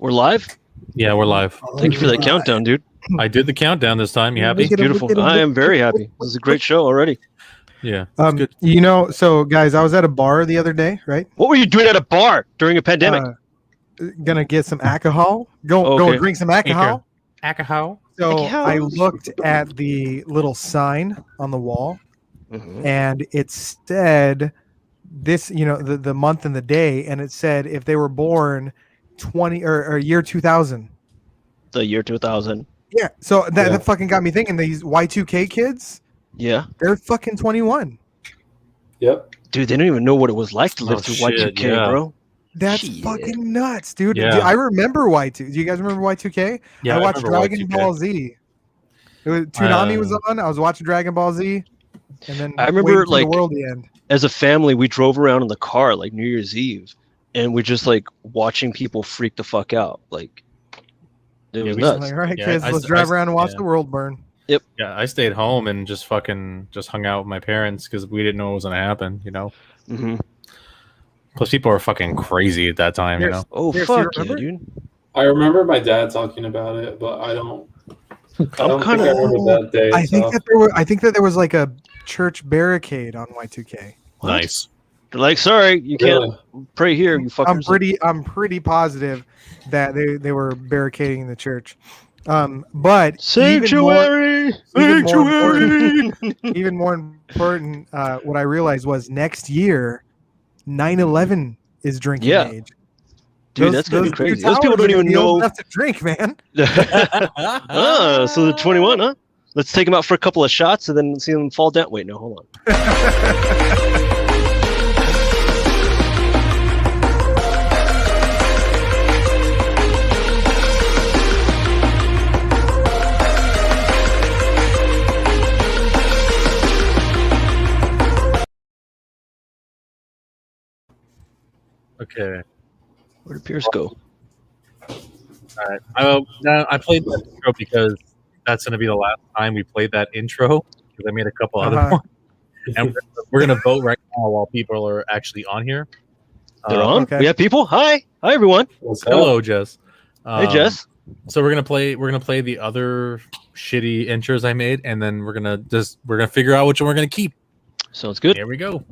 We're live? Yeah, we're live. Thank you for that countdown, dude. I did the countdown this time. You happy? It's beautiful. I am very happy. This is a great show already. Yeah, it's good. You know, so guys, I was at a bar the other day, right? What were you doing at a bar during a pandemic? Gonna get some alcohol. Go drink some alcohol. Alcohol. So I looked at the little sign on the wall, and it said this, you know, the month and the day, and it said if they were born 20 or year 2000. The year 2000. Yeah. So that fucking got me thinking. These Y2K kids. Yeah. They're fucking 21. Yep. Dude, they don't even know what it was like to live through Y2K, bro. That's fucking nuts, dude. Yeah. I remember Y2. Do you guys remember Y2K? Yeah, I watched Dragon Ball Z. Toonami was on. I was watching Dragon Ball Z, and then I remember like the world the end. As a family, we drove around in the car like New Year's Eve, and we're just like watching people freak the fuck out. Like it was nuts. Like, all right, kids, let's drive around and watch the world burn. Yep. Yeah, I stayed home and just hung out with my parents because we didn't know what was gonna happen. You know. Plus, people are fucking crazy at that time. You know. Oh fuck yeah, dude. I remember my dad talking about it, but I don't think I remember that day. I think that there was like a church barricade on Y2K. What? Nice. They're like, sorry, you can't pray here. You fuckers. I'm pretty positive that they were barricading the church. But sanctuary. Even more important, what I realized was next year, 9/11 is drinking age. Dude, that's gonna be crazy. Those people don't even know enough to drink, man. So they're 21, huh? Let's take them out for a couple of shots and then see them fall down. Wait, no, hold on. Okay. Where did Pierce go? All right. Now I played that intro because that's going to be the last time we played that intro because I made a couple other ones. And we're going to vote right now while people are actually on here. They're on? Okay. We have people? Hi, everyone. Hello, Jess. Hey, Jess. So we're gonna play the other shitty intros I made, and then we're gonna figure out which one we're gonna keep. Sounds good. Here we go.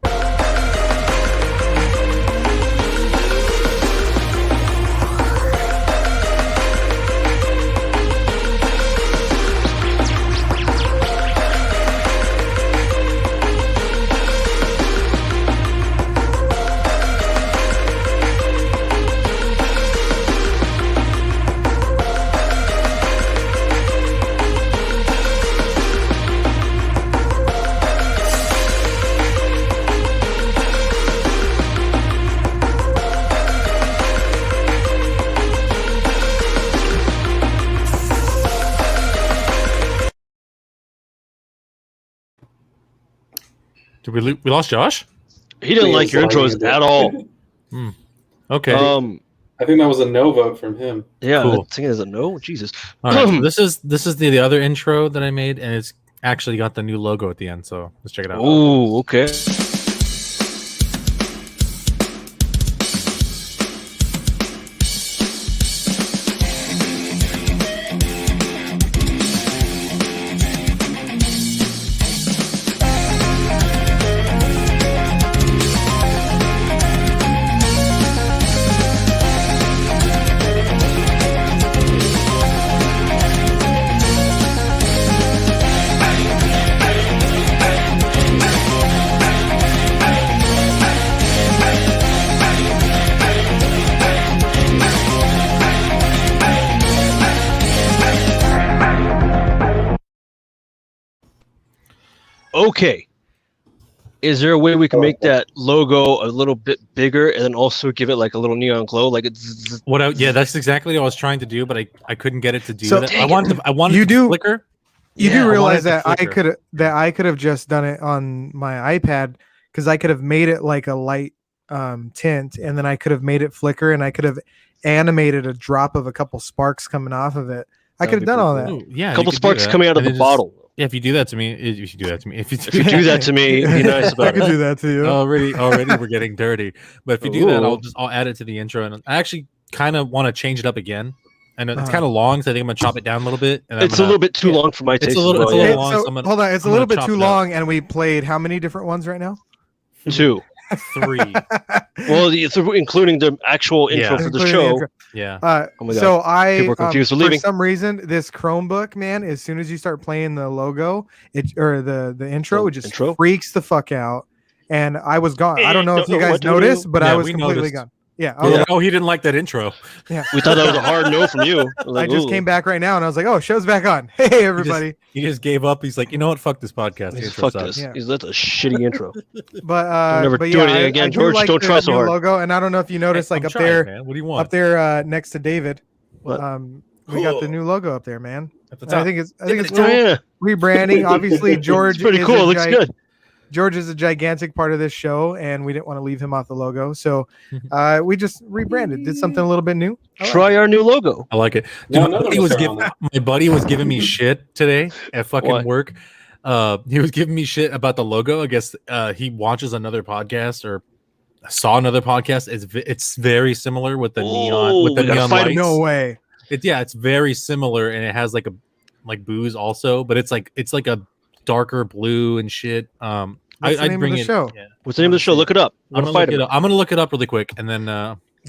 Did we lost Josh? He didn't like your intros at all. Okay. I think that was a no vote from him. Yeah, cool. I think it is a no. Jesus. All right, this is the other intro that I made, and it's actually got the new logo at the end. So let's check it out. Oh, okay. Okay. Is there a way we can make that logo a little bit bigger and then also give it like a little neon glow? Like it's yeah, that's exactly what I was trying to do, but I couldn't get it to do that. I wanted to flicker. You do realize that I could have just done it on my iPad because I could have made it like a light tint, and then I could have made it flicker, and I could have animated a drop of a couple sparks coming off of it. I could have done all that. Ooh, yeah, a couple sparks coming out of the bottle. Yeah, if you do that to me, if you do that to me, be nice about it. I could do that to you. Already we're getting dirty. But if you do that, I'll add it to the intro. And I actually kind of want to change it up again. And it's kind of long, so I think I'm gonna chop it down a little bit. And It's a little bit too long for my taste. It's a little long. So, So hold on, it's a little bit too long, and we played how many different ones right now? 2. 3. Well, including the actual intro for the show. Yeah. Oh my God. So I, People are confused for for leaving. some reason, this Chromebook, man, as soon as you start playing the logo, or the intro, it just freaks the fuck out. And I was gone. I don't know if you guys noticed, but I was completely gone. Yeah. Oh, he didn't like that intro. Yeah. We thought that was a hard no from you. I just came back right now, and I was like, "Oh, show's back on." Hey, everybody. He just gave up. He's like, you know what? Fuck this podcast. Fuck this. Yeah. That's a shitty intro. But never do anything again, George. Like don't try so hard. Logo, and I don't know if you noticed, like up there, man. What do you want? up there next to David. What? We got the new logo up there, man. At the top. I think it's cool. Rebranding. Obviously, George. It's pretty cool. It looks good. George is a gigantic part of this show, and we didn't want to leave him off the logo, so we just rebranded, did something a little bit new. Try our new logo. I like it. Dude, my buddy was giving me shit today at fucking work. He was giving me shit about the logo. I guess he watches another podcast or saw another podcast. It's very similar with the neon lights. No way. It's very similar, and it has like booze also, but it's like a darker blue and shit. What's the name of the show? What's the name of the show? Look it up. I'm gonna look it up really quick, and then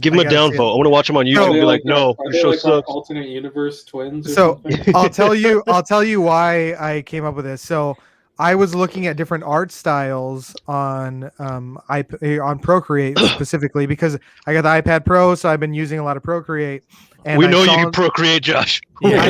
give him a downvote. I want to watch him on YouTube and be like, no, your show sucks. Alternate universe twins. So I'll tell you why I came up with this. So I was looking at different art styles on Procreate specifically because I got the iPad Pro, so I've been using a lot of Procreate. And we know you can procreate, Josh. Yeah,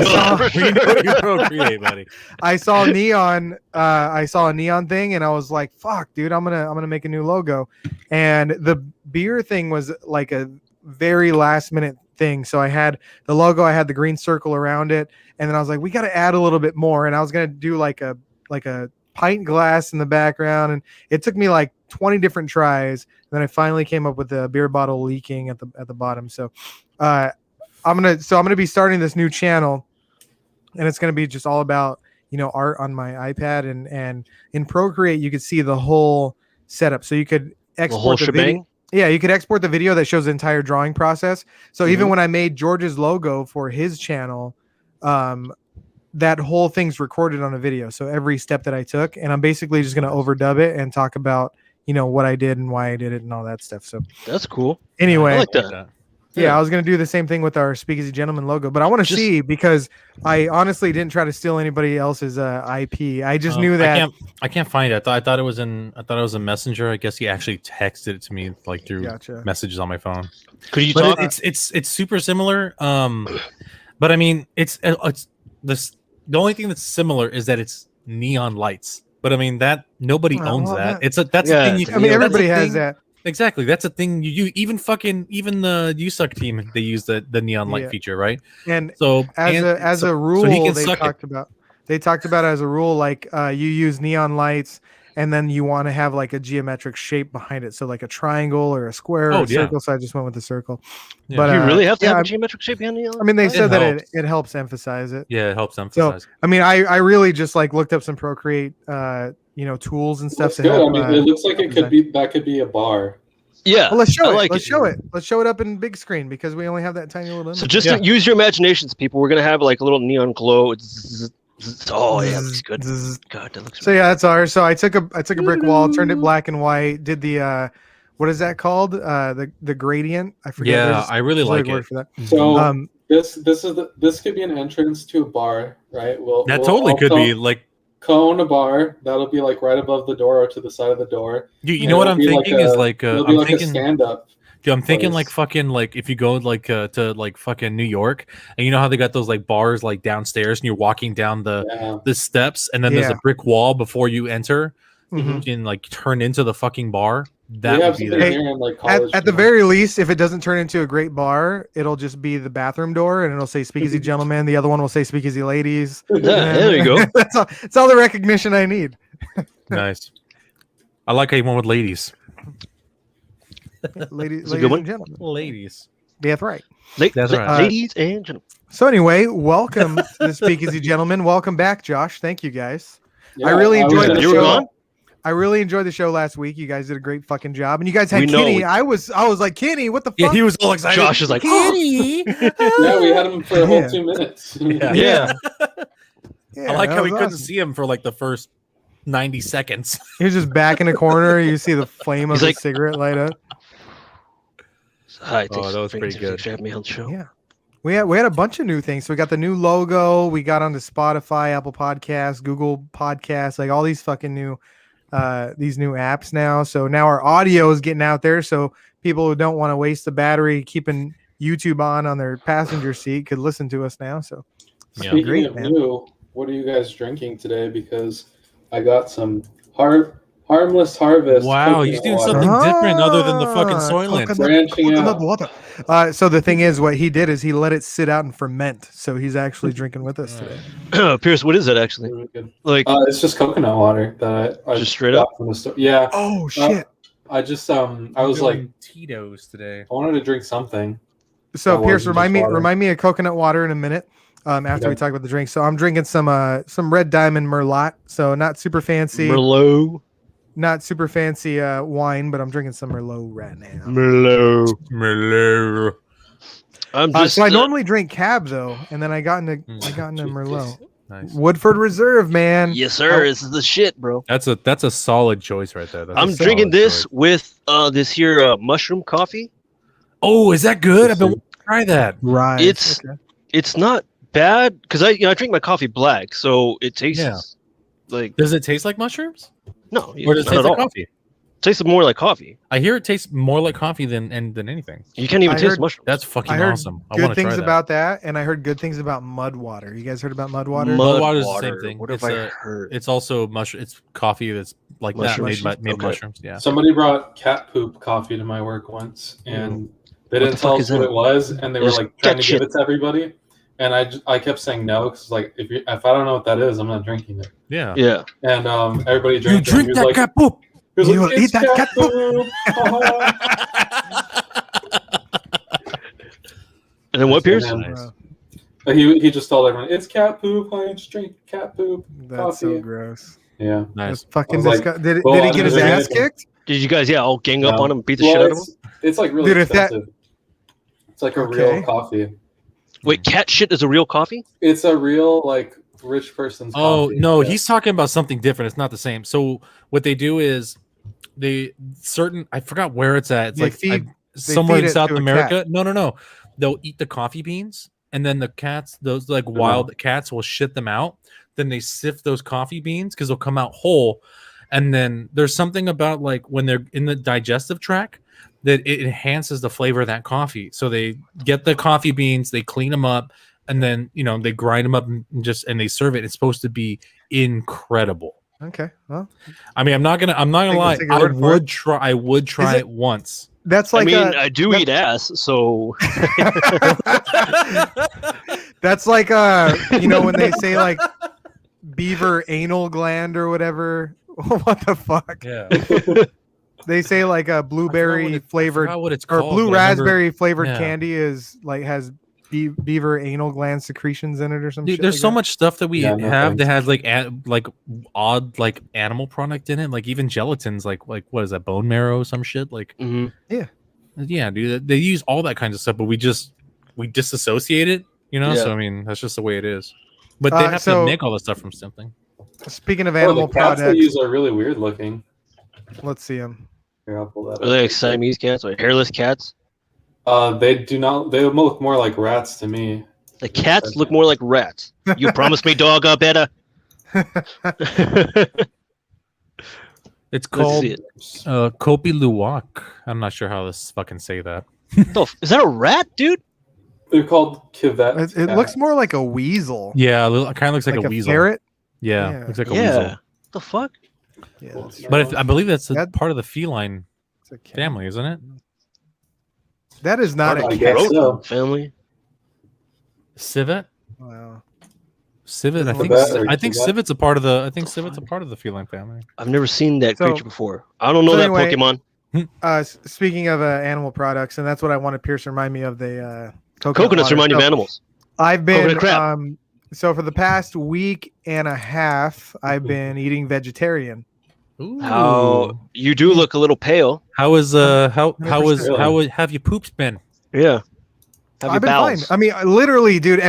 we know you procreate, buddy. I saw neon. I saw a neon thing, and I was like, "Fuck, dude! I'm gonna make a new logo." And the beer thing was like a very last minute thing. So I had the logo, I had the green circle around it, and then I was like, "We got to add a little bit more." And I was gonna do like a pint glass in the background, and it took me like 20 different tries. And then I finally came up with the beer bottle leaking at the bottom. So I'm gonna be starting this new channel, and it's gonna be just all about art on my iPad, and in Procreate you could see the whole setup. So you could export the video. Yeah, you could export the video that shows the entire drawing process. So even when I made George's logo for his channel, that whole thing's recorded on a video. So every step that I took, and I'm basically just gonna overdub it and talk about what I did and why I did it and all that stuff. So that's cool. Anyway, I like that. Yeah, I was going to do the same thing with our Speakeasy Gentleman logo, but I want to see, because I honestly didn't try to steal anybody else's IP. I just knew that I can't find it. I thought it was a Messenger. I guess he actually texted it to me like through messages on my phone. Could you talk? It's super similar. But I mean, it's this. The only thing that's similar is that it's neon lights. But I mean that nobody owns that. That's the thing. I mean, everybody has that. Exactly, that's a thing. You even the USUC team, they use the neon light feature, right? And so as a rule, they talked about as a rule, like you use neon lights, and then you want to have like a geometric shape behind it, so like a triangle or a square or a circle. So I just went with the circle. Yeah. But you really have to have a geometric shape behind the. I mean, they said that it helps emphasize it. Yeah, it helps emphasize. So I mean, I really just like looked up some Procreate tools and stuff. That's good. I mean, it looks like that could be a bar. Yeah, well, let's show it. Let's show it up in big screen, because we only have that tiny little image. So just use your imaginations, people. We're gonna have like a little neon glow. Oh yeah, that's good. God, that looks. So yeah, that's ours. So I took a brick wall, turned it black and white, did the what is that called? The gradient. I forget. Yeah, I really like it. For that. So this could be an entrance to a bar, right? That totally could be like. Cone a bar that'll be like right above the door or to the side of the door. You know what I'm thinking is like I'm thinking stand up. Dude, I'm thinking like fucking like if you go like to like fucking New York, and you know how they got those like bars like downstairs, and you're walking down the steps, and then there's a brick wall before you enter, you can like turn into the fucking bar. That would be there. At the very least, if it doesn't turn into a great bar, it'll just be the bathroom door, and it'll say Speakeasy Gentlemen. The other one will say Speakeasy Ladies. There you go. That's all the recognition I need. Nice. I like how you went with ladies. Ladies and gentlemen. Ladies. That's right. That's right. Ladies and gentlemen. So anyway, welcome to the Speakeasy Gentlemen. Welcome back, Josh. Thank you, guys. Yeah, I really enjoyed the show. You were gone? I really enjoyed the show last week. You guys did a great fucking job, and you guys had We know. Kenny. I was like, Kenny, what the fuck? Yeah, he was all excited. Josh is like, Kenny. Yeah, we had him for a whole Yeah. 2 minutes. yeah. Yeah, I like that how we was couldn't awesome. see him for like the first 90 seconds. He was just back in the corner. You see the flame of He's the like- cigarette light up. Hi, Oh, that was pretty good. For having me on the show. Yeah. We had a bunch of new things. So we got the new logo. We got onto Spotify, Apple Podcasts, Google Podcasts, like all these fucking new these new apps now. So now our audio is getting out there. So people who don't want to waste the battery keeping YouTube on their passenger seat could listen to us now. So Yeah. Speaking Great, of man. new, what are you guys drinking today? Because I got some harmless harvest. Wow, coconut he's doing water. something different other than the fucking Ah, Soylent. Branching out. water. So the thing is, what he did is he let it sit out and ferment. So he's actually drinking with us today. Pierce, what is that actually? Really good. Like, It's just coconut water that I Just straight got up? from the store. Yeah, Oh shit! I just I was like, Tito's today. I wanted to drink something. So that Pierce, wasn't just water. remind me of coconut water in a minute. After we Okay. talk about the drink. So I'm drinking some Red Diamond Merlot. So not super fancy, Merlot. not super fancy wine, but I'm drinking some Merlot right now. Merlot. I'm just. So I normally drink Cab though, and then I got into Merlot. Nice. Woodford Reserve, man. Yes, sir. This is the shit, bro. That's a solid choice right there. That's a I'm solid drinking this choice. with this here mushroom coffee. Oh, is that good? I've been wanting to try that. Right. It's- okay. It's not bad because I drink my coffee black, so it tastes Yeah. like Does it taste like mushrooms? no, Or does it not taste at like all. coffee? It tastes more like coffee. I hear it tastes more like coffee than anything. You can't even I taste heard- mushrooms. That's fucking I heard awesome. I Good want to try things that. about that, and I heard good things about mud water. You guys heard about mud water? Mud water is the same thing. What have It's I a- heard? It's also mushroom. It's coffee that's like that Mushrooms? made Okay. mushrooms. Yeah. Somebody brought cat poop coffee to my work once, and they What didn't the tell fuck us is what that? it was, and they were Just like trying cat to give shit. it to everybody, and I kept saying no because like if I don't know what that is, I'm not drinking it. Yeah. Yeah. And everybody You drank it. drink and he was that like, cat poop. he was You like, will eat "It's that cat cat poop." poop." And then what, Pierce? And Nice. Bro, then he just told everyone, "It's cat poop. I just drink cat poop." that's so Coffee. gross. Yeah. Nice. That's fucking I was like, disgusting. Did well, he I'm get his doing ass anything. kicked? Did you guys all gang up No. on him, and beat the Well, shit out of him? it's like really Dude, if that- expensive. It's like a Okay. real coffee. Wait, cat shit is a real coffee? It's a real like rich person's Oh coffee. no, Yeah. he's talking about something different. It's not the same. So what they do is I forgot where it's at. It's They like feed- somewhere feed in it South to a America. No. They'll eat the coffee beans and then the cats, those like wild cats will shit them out. Then they sift those coffee beans because they'll come out whole. And then there's something about like when they're in the digestive tract that it enhances the flavor of that coffee. So they get the coffee beans, they clean them up, and then they grind them up and they serve it. It's supposed to be incredible. Okay. Well, I mean, I'm not gonna lie. take your word for I would try it- it once. that's like I mean, a, I do eat ass, so that's like when they say like beaver anal gland or whatever. What the fuck? Yeah, They say like a blueberry flavored what it's or called, blue but I remember- raspberry flavored yeah. candy is like has beaver anal gland secretions in it or some Dude, shit. there's like so that. much stuff that we Yeah, no have that thanks. has like odd like animal product in it, like even gelatins, like what is that, bone marrow, some shit, like mhm. yeah, dude, they use all that kind of stuff, but we disassociate it, Yeah. So I mean, that's just the way it is. But they have so- to make all the stuff from something. Speaking of Oh, animal the cats they products, use are really weird looking. let's see them. Here, I'll pull that Are they like up. Siamese cats or hairless cats? They do not. They look more like rats to me. The cats look more like rats. You promised me, dog, better. It's Let's called see it. Kopi Luwak. I'm not sure how to fucking say that. Is that a rat, dude? They're called civet. It looks more like a weasel. Yeah, it kind of looks like a weasel. ferret. Yeah, Yeah. looks like a Yeah. weasel. The fuck? Yeah, that's But I believe that's That- part of the feline it's a cat. family, isn't it? That is not I a guess cat. so. Family. Civet. Wow. Civet. I The think bat or I think civet? civet's a part of the. I think civet's a part of the feline family. I've never seen that So- creature before. I don't know so that anyway- Pokemon. Speaking of animal products, and that's what I wanted Pierce to remind me of the Coconuts water. remind you of So animals. I've been Coconut crab. so for the past week and a half, I've been eating vegetarian. Ooh. How you do look a little pale. How is how 100%. have your poops been? Yeah. Have your I've been bowels. fine. I mean, literally, dude.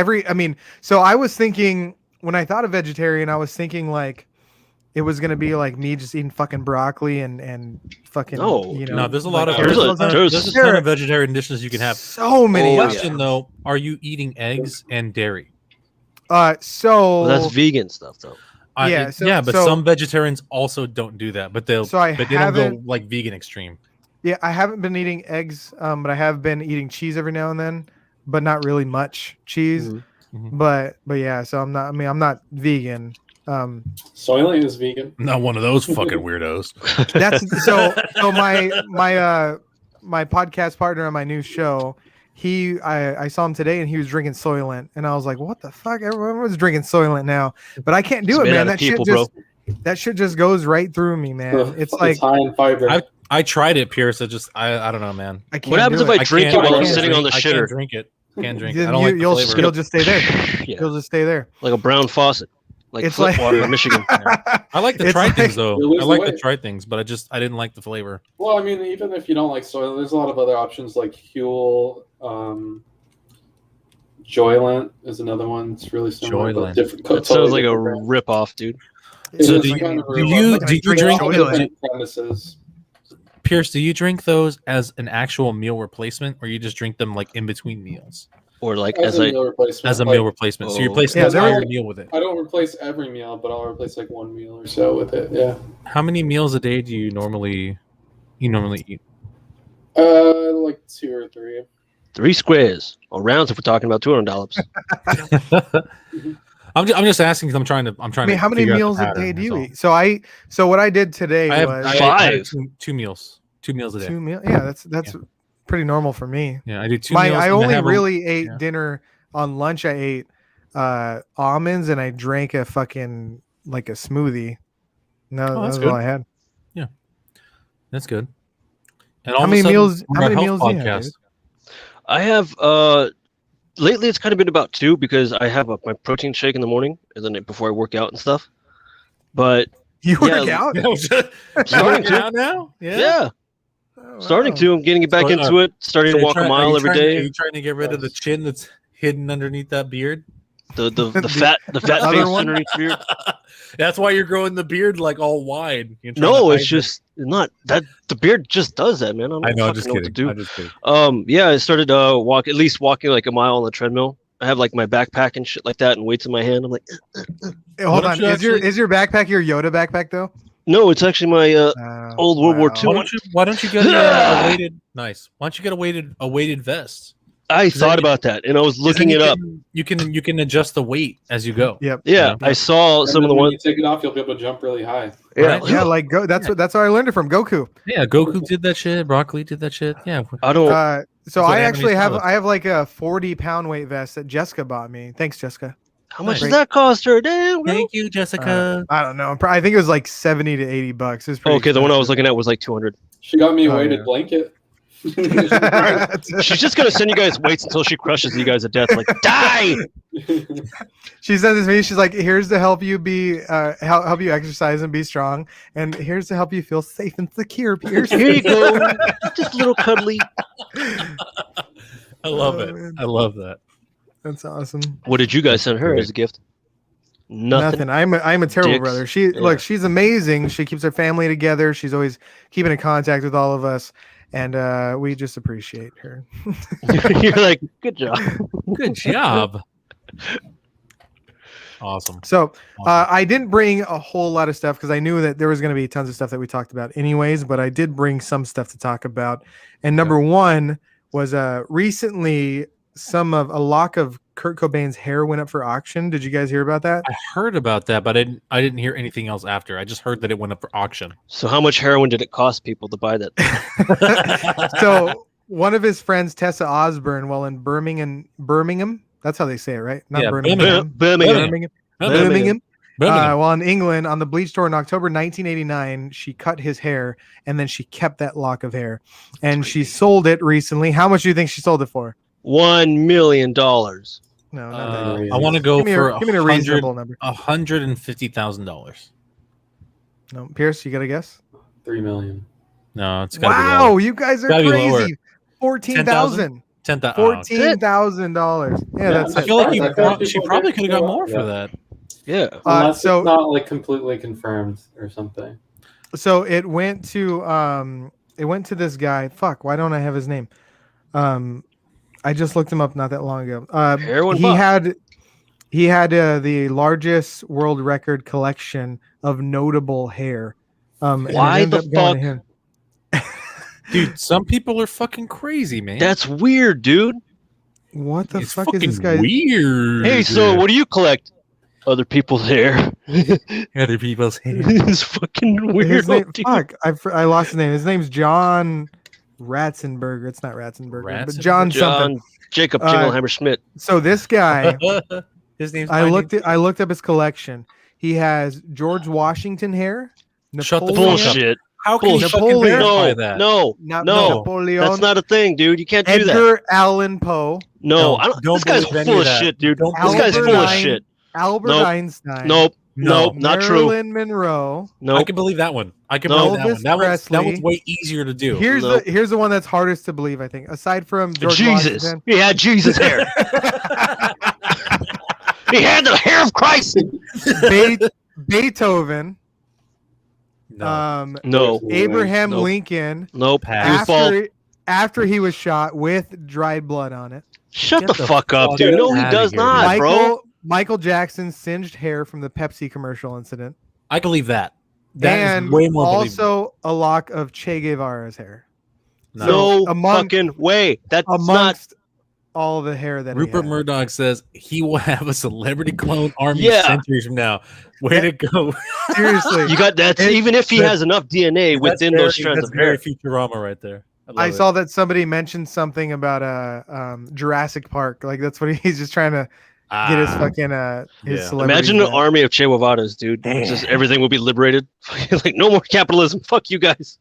So I was thinking when I thought of vegetarian, I was thinking like it was gonna be like me just eating fucking broccoli and fucking No, you dude. know. No, there's a lot of like, There's carrots a- all the time. there's- a ton of vegetarian dishes you can have. So many. Oh, Question though, are you eating eggs and dairy? So Well, that's vegan stuff, though. Yeah, But so- some vegetarians also don't do that, but they don't go haven't- like vegan extreme. Yeah, I haven't been eating eggs, but I have been eating cheese every now and then, but not really much cheese. Mhm. Mhm. But yeah, so I'm not. I mean, I'm not vegan. Soylent is vegan. Not one of those fucking weirdos. That's so my podcast partner on my new show. I saw him today and he was drinking Soylent and I was like, what the fuck? Everyone's drinking Soylent now, but I can't do It's it, made man. out of That people, shit just that shit just goes right through me, man. It's like high in fiber. I tried it, Pierce. I don't know, man. I can't. What happens do if it. I drink it can't- while I'm can't sitting on the I can't shitter? drink it. Can't drink it. Then I don't like the you'll flavor. you'll just stay there. Yeah. You'll just stay there. Like a brown faucet. Like It's flip like- water in Michigan. I like to It's try like- things though. You lose I like the to weight. try things, but I didn't like the flavor. Well, I mean, even if you don't like soy, there's a lot of other options like Huel. Joylent is another one. It's really similar. but Joylent. different. That totally sounds like a different brand. rip off, dude. It So is do you- kind of a do rip-off, you- but do you they're drink- all different premises. Pierce, do you drink those as an actual meal replacement, or you just drink them like in between meals Or like As as a I meal replacement. as a like, meal replacement? So you Oh. replace the Yeah, there entire was- meal with it. I don't replace every meal, but I'll replace like one meal or so with it. Yeah. How many meals a day do you normally eat? Like 2 or 3. 3 squares or rounds if we're talking about $200. I'm just asking because I'm trying to. I mean, how many meals a day do you eat? So what I did today I have, was I have Five. two meals. 2 meals a day. 2 meals. Yeah, that's pretty normal for me. Yeah, I do 2 I meals. and I only have 'em- really ate yeah. dinner on lunch. I ate almonds and I drank a fucking like a smoothie. No, Oh, that's that's all good. I had. That's good. And How all of a many sudden, meals- we're how a many health meals do you have, podcast. dude? I have lately it's kind of been about 2 because I have my protein shake in the morning and then before I work out and stuff. But You Yeah, work out? starting to. out now. Yeah, Oh, starting wow. to. I'm getting back So, into it. Starting So to you're walk trying- a are you mile every trying- Are day. you trying to get rid of the chin that's hidden underneath that beard? The fat other face one? underneath the beard. That's why you're growing the beard like all wide. You're trying No, to it's hide just not that. The beard just does that, man. I don't it. I know. I'm fucking just know what to kidding. do. I'm just kidding. Yeah, I started walking like a mile on the treadmill. I have like my backpack and shit like that and weights in my hand. I'm like, Hey, hold Why on. don't you Is your backpack your Yoda backpack though? no, it's actually my old World War wow. II. Why don't you get a weighted? Nice. Why don't you get a weighted vest? I then thought you- about that and I was 'Cause looking then it up. You can adjust the weight as you go. Yep. Yeah, Yeah. I saw And some of then the when ones. you take it off, you'll be able to jump really high. Yeah, Right? Yeah, like go. That's how I learned it from Goku. Yeah, Goku did that shit. Broccoli did that shit. Yeah. I don't. So what I anime actually have style is. I have like a 40-pound weight vest that Jessica bought me. Thanks, Jessica. How much Nice. does that cost her? Damn. bro. Thank you, Jessica. I don't know. I think it was like $70 to $80. It was pretty Okay, the one I was expensive. looking at was like 200. She got me a Oh, weighted yeah. blanket. She's just gonna send you guys weights until she crushes you guys to death. Like die. She said this to me. She's like, "Here's to help you be, help you exercise and be strong, and here's to help you feel safe and secure." Pierce. Here you go. Just a little cuddly. I love Oh, it. man. I love that. That's awesome. What did you guys send her as a gift? Nothing. I'm a terrible Dicks. brother. She Yeah. look, she's amazing. She keeps her family together. She's always keeping in contact with all of us, and we just appreciate her. You're like, good job. Good job. Awesome. So Awesome. I didn't bring a whole lot of stuff because I knew that there was going to be tons of stuff that we talked about anyways, but I did bring some stuff to talk about. And number one was recently a lock of Kurt Cobain's hair went up for auction. Did you guys hear about that? I heard about that, but I didn't hear anything else after. I just heard that it went up for auction. So how much heroin did it cost people to buy that? So one of his friends, Tessa Osborne, while in Birmingham, that's how they say it, right? Not Yeah, Birmingham. Birmingham. Birmingham. Birmingham. While in England on the Bleach Tour in October 1989, she cut his hair and then she kept that lock of hair and she sold it recently. How much do you think she sold it for? $1 million. No, not that. I want to go Give me for a reasonable number. $150,000. No, Pierce, you got to guess? 3 million. No, it's gotta be Wow, lower. you guys are Gotta be lower. crazy. 14,000. $14,000. Yeah, that's I it. feel like surprised. she probably could have got more for that. Yeah. Unless so- it's not like completely confirmed or something. So it went to this guy. Fuck, why don't I have his name? I just looked him up not that long ago. Heroin he buff. had the largest world record collection of notable hair. And it Why ended the up going to fuck? him. Dude, some people are fucking crazy, man. That's weird, dude. What the It's fuck is this fucking guy? weird. Hey, so what do you collect? Other people's hair. Other people's hair. It's fucking weird. His name, fuck, I lost his name. His name's John Ratzenberger. It's not Ratzenberger, but John something. John Jacob Jingleheimer Schmidt. So this guy, His name's I looked up his collection. He has George Washington hair. Shut the Napoleon- Bullshit. How can you Bullshit. fucking Napoleon. verify No, that? no, Not no. Napoleon. That's not a thing, dude. You can't do that. Edgar Allan Poe. No, Don't this guy's believe any full of of that. shit, dude. Don't This guy's believe full of any- shit. Albert Nope. Einstein. Nope. No. Nope. Not true. Marilyn Monroe. I Nope. can believe that one. I can No. believe that one. Elvis That Presley. one's way easier to do. Here's Nope. here's the one that's hardest to believe. I think, aside from George Jesus. Washington. He had Jesus hair. He had the hair of Christ. Beethoven. No. No. Abraham Nope. Lincoln. Nope. Pass. After he was shot with dried blood on it. Shut Get the the fuck up, fuck dude. No, he outta does here, not, dude. bro. Michael Jackson's singed hair from the Pepsi commercial incident. I believe that. That and is way more believable. also a lock of Che Guevara's hair. No among- fucking way. That's not. Amongst all the hair that Rupert he had. Murdoch says he will have a celebrity clone army Yeah. centuries from now. Way to go. Seriously. You got that. Even if he has enough DNA within That's those strands that's of hair. very Futurama right there. I love it. saw that somebody mentioned something about Jurassic Park. Like that's what he's just trying to get his fucking his Yeah. celebrity. Imagine an army of Che Guevaras, dude. Damn. Just everything will be liberated. Like no more capitalism. Fuck you guys.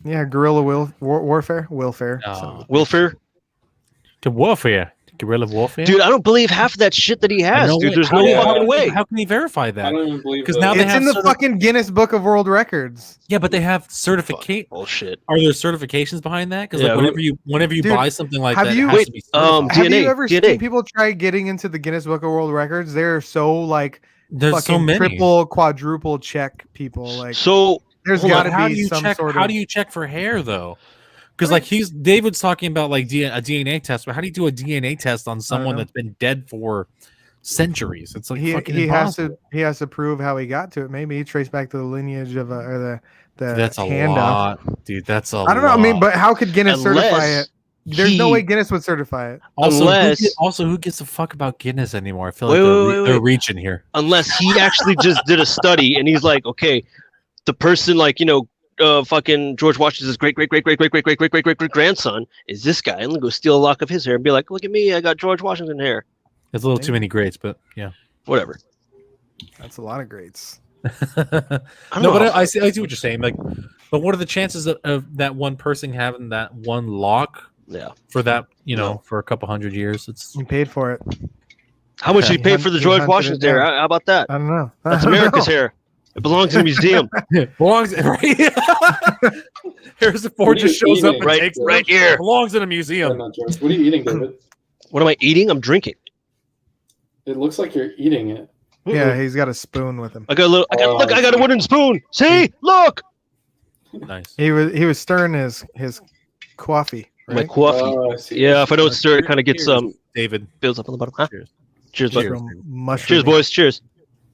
Yeah, guerrilla warfare. Oh. Wilfare. To warfare. Guerrilla warfare? Dude, I don't believe half of that shit that he has, dude. There's no how- fucking way. How can he verify I that? don't even believe 'Cause that. now they It's have in the sort of- fucking Guinness Book of World Records. Yeah, but they have certificate. Bullshit. Are there certifications behind that? Because Yeah, like whenever you Dude, buy something like have that, you- it has Wait, to be certified. Have DNA, you ever DNA. seen people try getting into the Guinness Book of World Records? They're so like There's fucking so many. triple, quadruple check people. Like So there's Hold on, got to how do be you some check? sort How of. do you check for hair though? Because like David's talking about like a DNA test, but how do you do a DNA test on someone know. that's been dead for centuries? It's like fucking he has impossible. to prove how he got to it. Maybe he traced back to the lineage of or the That's a hand lot, dude. That's a I don't know. I mean, lot. but how could Guinness certify Unless it? There's no he- way Guinness would certify it. also, unless- who gives a fuck about Guinness anymore? I feel Wait, like wait, they're wait. reaching here. unless he actually just did a study and he's like, okay, the person like fucking George Washington's great grandson is this guy. I'm gonna go steal a lock of his hair and be like, look at me, I got George Washington hair. There's a little too many greats, but yeah. Whatever. That's a lot of greats. I don't No, know. but I see what you're saying. Like, but what are the chances of that one person having that one lock Yeah. for that? For a couple hundred years. It's He paid for it. How much he He paid for the hunted George it Washington hair? down. How about that? I don't know. That's I don't America's know. hair. It belongs in a museum. belongs right. Harrison Ford What are just you shows up eating? and Right- takes it. right here. Belongs in a I'm museum. not joking. What are you eating, David? What am I eating? I'm drinking. It looks like you're eating it. Yeah, he's got a spoon with him. I got a little. Look, I got a wooden spoon. See, look. Nice. He was stirring his coffee. My Right? coffee. Oh, I see. Yeah, if I don't stir, it kind of gets Cheers, David. builds up on the bottom. Huh? Cheers. Cheers, bud. Cheers. From mushroom. Cheers, boys. Cheers.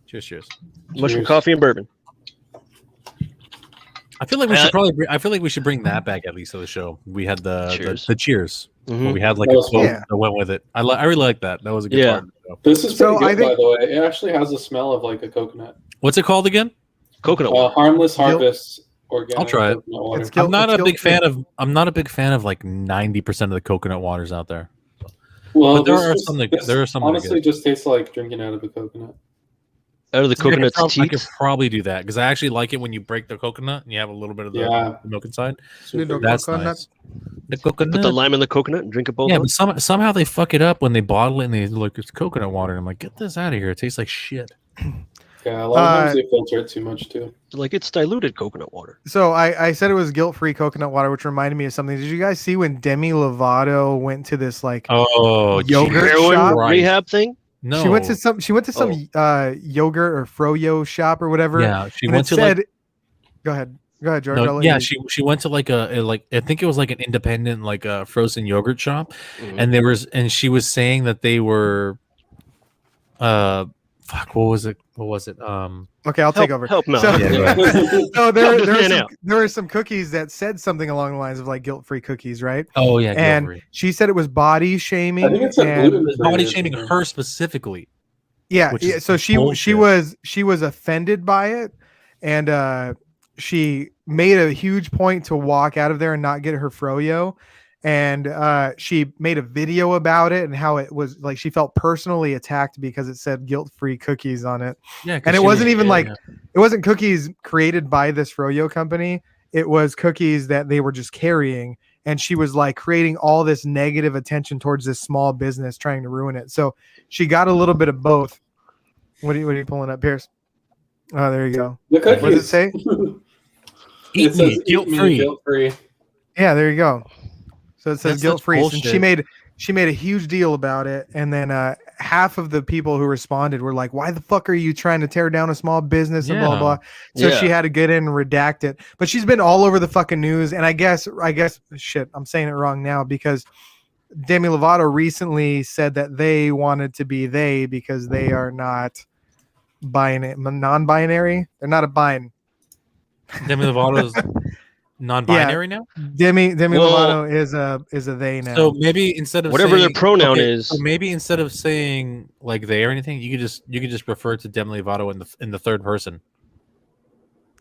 Cheers. Mushroom Cheers. coffee and bourbon. I feel like we should probably. I feel like we should bring that back at least to the show. We had the Cheers. the cheers. Mhm. We had like That a was quote fun. that went with it. I really like that. That was a good Yeah. part of the show. This is So pretty I good, think- by the way. It actually has a smell of like a coconut. What's it called again? Coconut water. Harmless Guilt- Harvest organic. I'll try it. coconut water. It's guilt- I'm not it's a big guilt-free. fan of. I'm not a big fan of like 90% of the coconut waters out there. Well, but there this are just- some that- this there are some that are honestly just tastes like drinking out of a coconut. Out of the coconut's I could teeth. probably do that because I actually like it when you break the coconut and you have a little bit of the, Yeah. the milk inside. Little That's coconut. nice. The coconut. Put the lime in the coconut and drink it both. Yeah, up. but somehow they fuck it up when they bottle it and they look it's coconut water. And I'm like, get this out of here. It tastes like shit. Yeah, a lot of times they filter it too much too. Like it's diluted coconut water. So I said it was guilt-free coconut water, which reminded me of something. Did you guys see when Demi Lovato went to this like yogurt shop rehab thing? No, she went to some yogurt or froyo shop or whatever. Yeah, she went to Go ahead, George. No, yeah, she went to like I think it was like an independent like a frozen yogurt shop, and she was saying that they were, what was it? Okay, I'll take over. Help me out. So there were some cookies that said something along the lines of like guilt-free cookies, right? Oh yeah, and she said it was body shaming. I think it's body shaming her specifically. Yeah. So she was offended by it, and she made a huge point to walk out of there and not get her froyo. And she made a video about it and how it was like she felt personally attacked because it said guilt-free cookies on it. Yeah, and it wasn't even it wasn't cookies created by this froyo company. It was cookies that they were just carrying, and she was like creating all this negative attention towards this small business, trying to ruin it. So she got a little bit of both. What are you pulling up, Pierce? Oh, there you go. The cookies. What does it say? Eat me, guilt-free. Yeah, there you go. So it says guilt-free, and she made a huge deal about it, and then half of the people who responded were like, "Why the fuck are you trying to tear down a small business?" and blah blah. So she had to get in and redact it. But she's been all over the fucking news, and I guess shit, I'm saying it wrong now because Demi Lovato recently said that they wanted to be they because they are not non-binary. They're not a bin. Demi Lovato's non-binary now. Demi Lovato is a they now. So maybe instead of whatever their pronoun is, so maybe instead of saying like they or anything, you could just refer to Demi Lovato in the third person.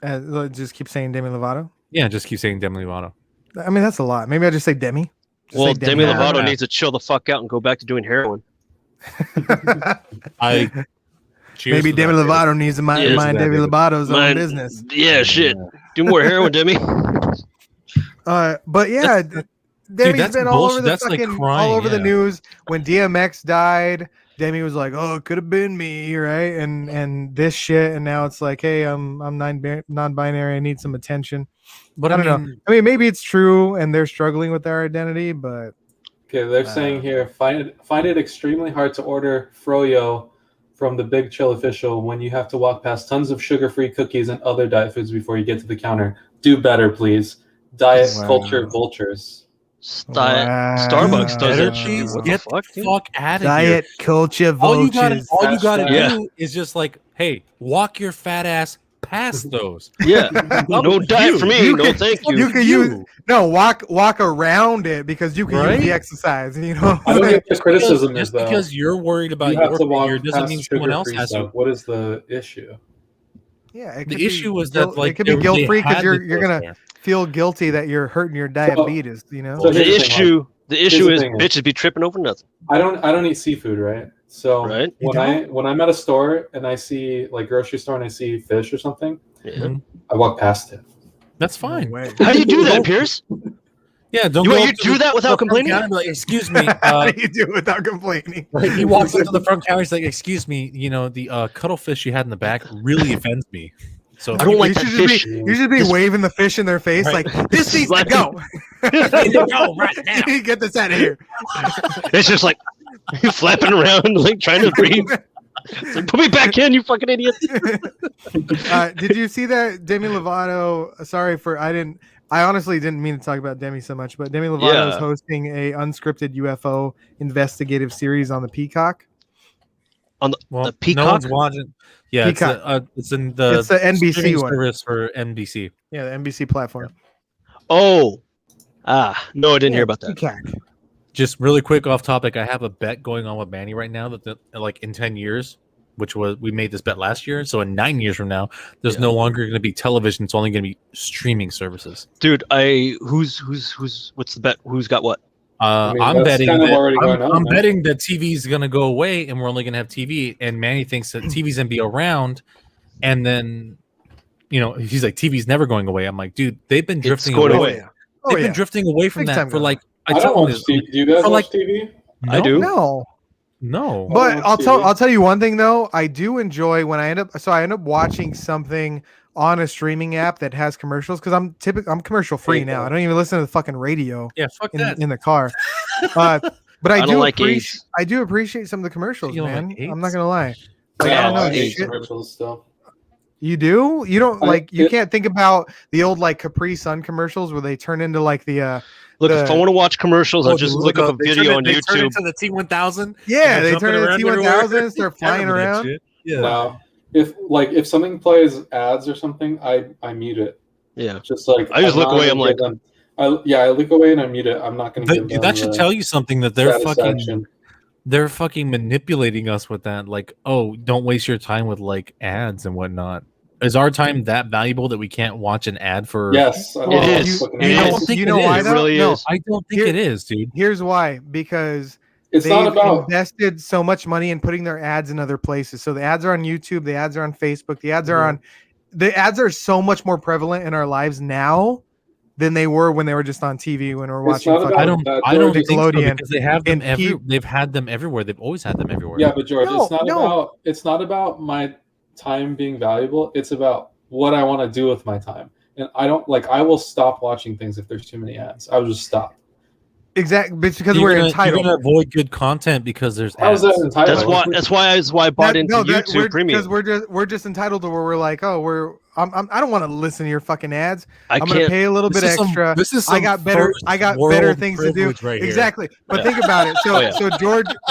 Just keep saying Demi Lovato. Yeah, just keep saying Demi Lovato. I mean that's a lot. Maybe I just say Demi. Well, Demi Lovato needs to chill the fuck out and go back to doing heroin. Maybe Demi Lovato needs to mind Demi Lovato's own business. Yeah, shit. Do more heroin, Demi. But yeah, Demi's been all over the fucking all over the news. When DMX died, Demi was like, "Oh, it could have been me," right? And this shit, and now it's like, "Hey, I'm non-binary. I need some attention." But I don't know. I mean, maybe it's true, and they're struggling with their identity, but okay, they're saying here, find it extremely hard to order froyo from the Big Chill official when you have to walk past tons of sugar-free cookies and other diet foods before you get to the counter. Do better, please. Diet culture vultures. Starbucks does it. What the fuck out of here. Diet culture vultures. All you gotta do is just like, hey, walk your fat ass past those. Yeah. No diet for me. No, thank you. You can use walk around it because you can use the exercise. You know, I don't get the criticism just because you're worried about your figure doesn't mean someone else has to. What is the issue? Yeah, the issue was that like it could be guilt free because you're gonna feel guilty that you're hurting your diabetes. You know, so the issue is bitches be tripping over nothing. I don't eat seafood, right? So when I'm at a store and I see like grocery store and I see fish or something, I walk past it. That's fine. No How do you do that, Pierce? Yeah, don't you do that without complaining? Like, excuse me. How do you do it without complaining? Like, he walks up to the front counter. He's like, "Excuse me, you know the cuttlefish you had in the back really offends me." So I don't like that fish. You should be waving the fish in their face like this needs to go. Go right now. You get this out of here. It's just like flapping around, like trying to breathe. It's like, put me back in, you fucking idiot. Did you see that Demi Lovato? Sorry for I honestly didn't mean to talk about Demi so much, but Demi Lovato is hosting a unscripted UFO investigative series on the Peacock. On the Peacock? No one's watching. Yeah, it's in the NBC one. Service for NBC. Yeah, the NBC platform. Oh, no, I didn't hear about that. Peacock. Just really quick off topic, I have a bet going on with Manny right now that like in 10 years, we made this bet last year. So in 9 years from now, there's no longer going to be television. It's only going to be streaming services. Dude, what's the bet? Who's got what? I'm betting that TV is going to go away and we're only going to have TV. And Manny thinks that TV's going to be around. And then, he's like, TV's never going away. I'm like, dude, they've been drifting away. They've been drifting away from that for like, I don't watch TV. Do you guys watch TV? I do. No. No. But on TV. I'll tell you one thing though. I do enjoy when I end up watching something on a streaming app that has commercials because I'm commercial free now. I don't even listen to the fucking radio. Yeah, fuck that. in the car. But I don't like AIDS. I do appreciate some of the commercials, You don't man. like I'm AIDS? not gonna lie. Like, Yeah, I don't know. I hate Shit. commercials still. You do? You don't you it- can't think about the old like Capri Sun commercials where they turn into like the Look, if I want to watch commercials, I'll just look up a video on They turn YouTube. into the T1000. yeah, and they they're turn into jumping T1000 around and start everywhere. flying I remember that around. shit. Yeah. Now, if something plays ads or something, I mute it. Yeah, Just like I just I'm look not away. gonna I'm give like, them- I look away and I mute it. I'm not going to give them That should the tell you something that they're satisfaction. fucking manipulating us with that. Like, oh, don't waste your time with like ads and whatnot. Is our time that valuable that we can't watch an ad for? Yes, I It love is. fucking It ads. is. think You it know is. why? It though? really No, is. I don't think Here- it is, dude. Here's why. Because It's they've not about invested so much money in putting their ads in other places. So the ads are on YouTube, the ads are on Facebook, the ads are so much more prevalent in our lives now than they were when they were just on TV when we were It's watching. not fucking- about I don't think so Nickelodeon because they have them and they've had them everywhere. They've always had them everywhere. Yeah, but George, No, it's not about my time being valuable. It's about what I want to do with my time. And I will stop watching things if there's too many ads. I will just stop. Exactly, but it's because You're we're gonna entitled. avoid good content because there's How is ads. that entitled? That's why I bought into YouTube Premium. Because we're just entitled to where we're like, oh, I don't want to listen to your fucking ads. I I'm gonna can't. pay a little bit This is some- extra. this is I some got better first better world things to do. privilege right here. Exactly. But Yeah. think about it. So Oh, yeah.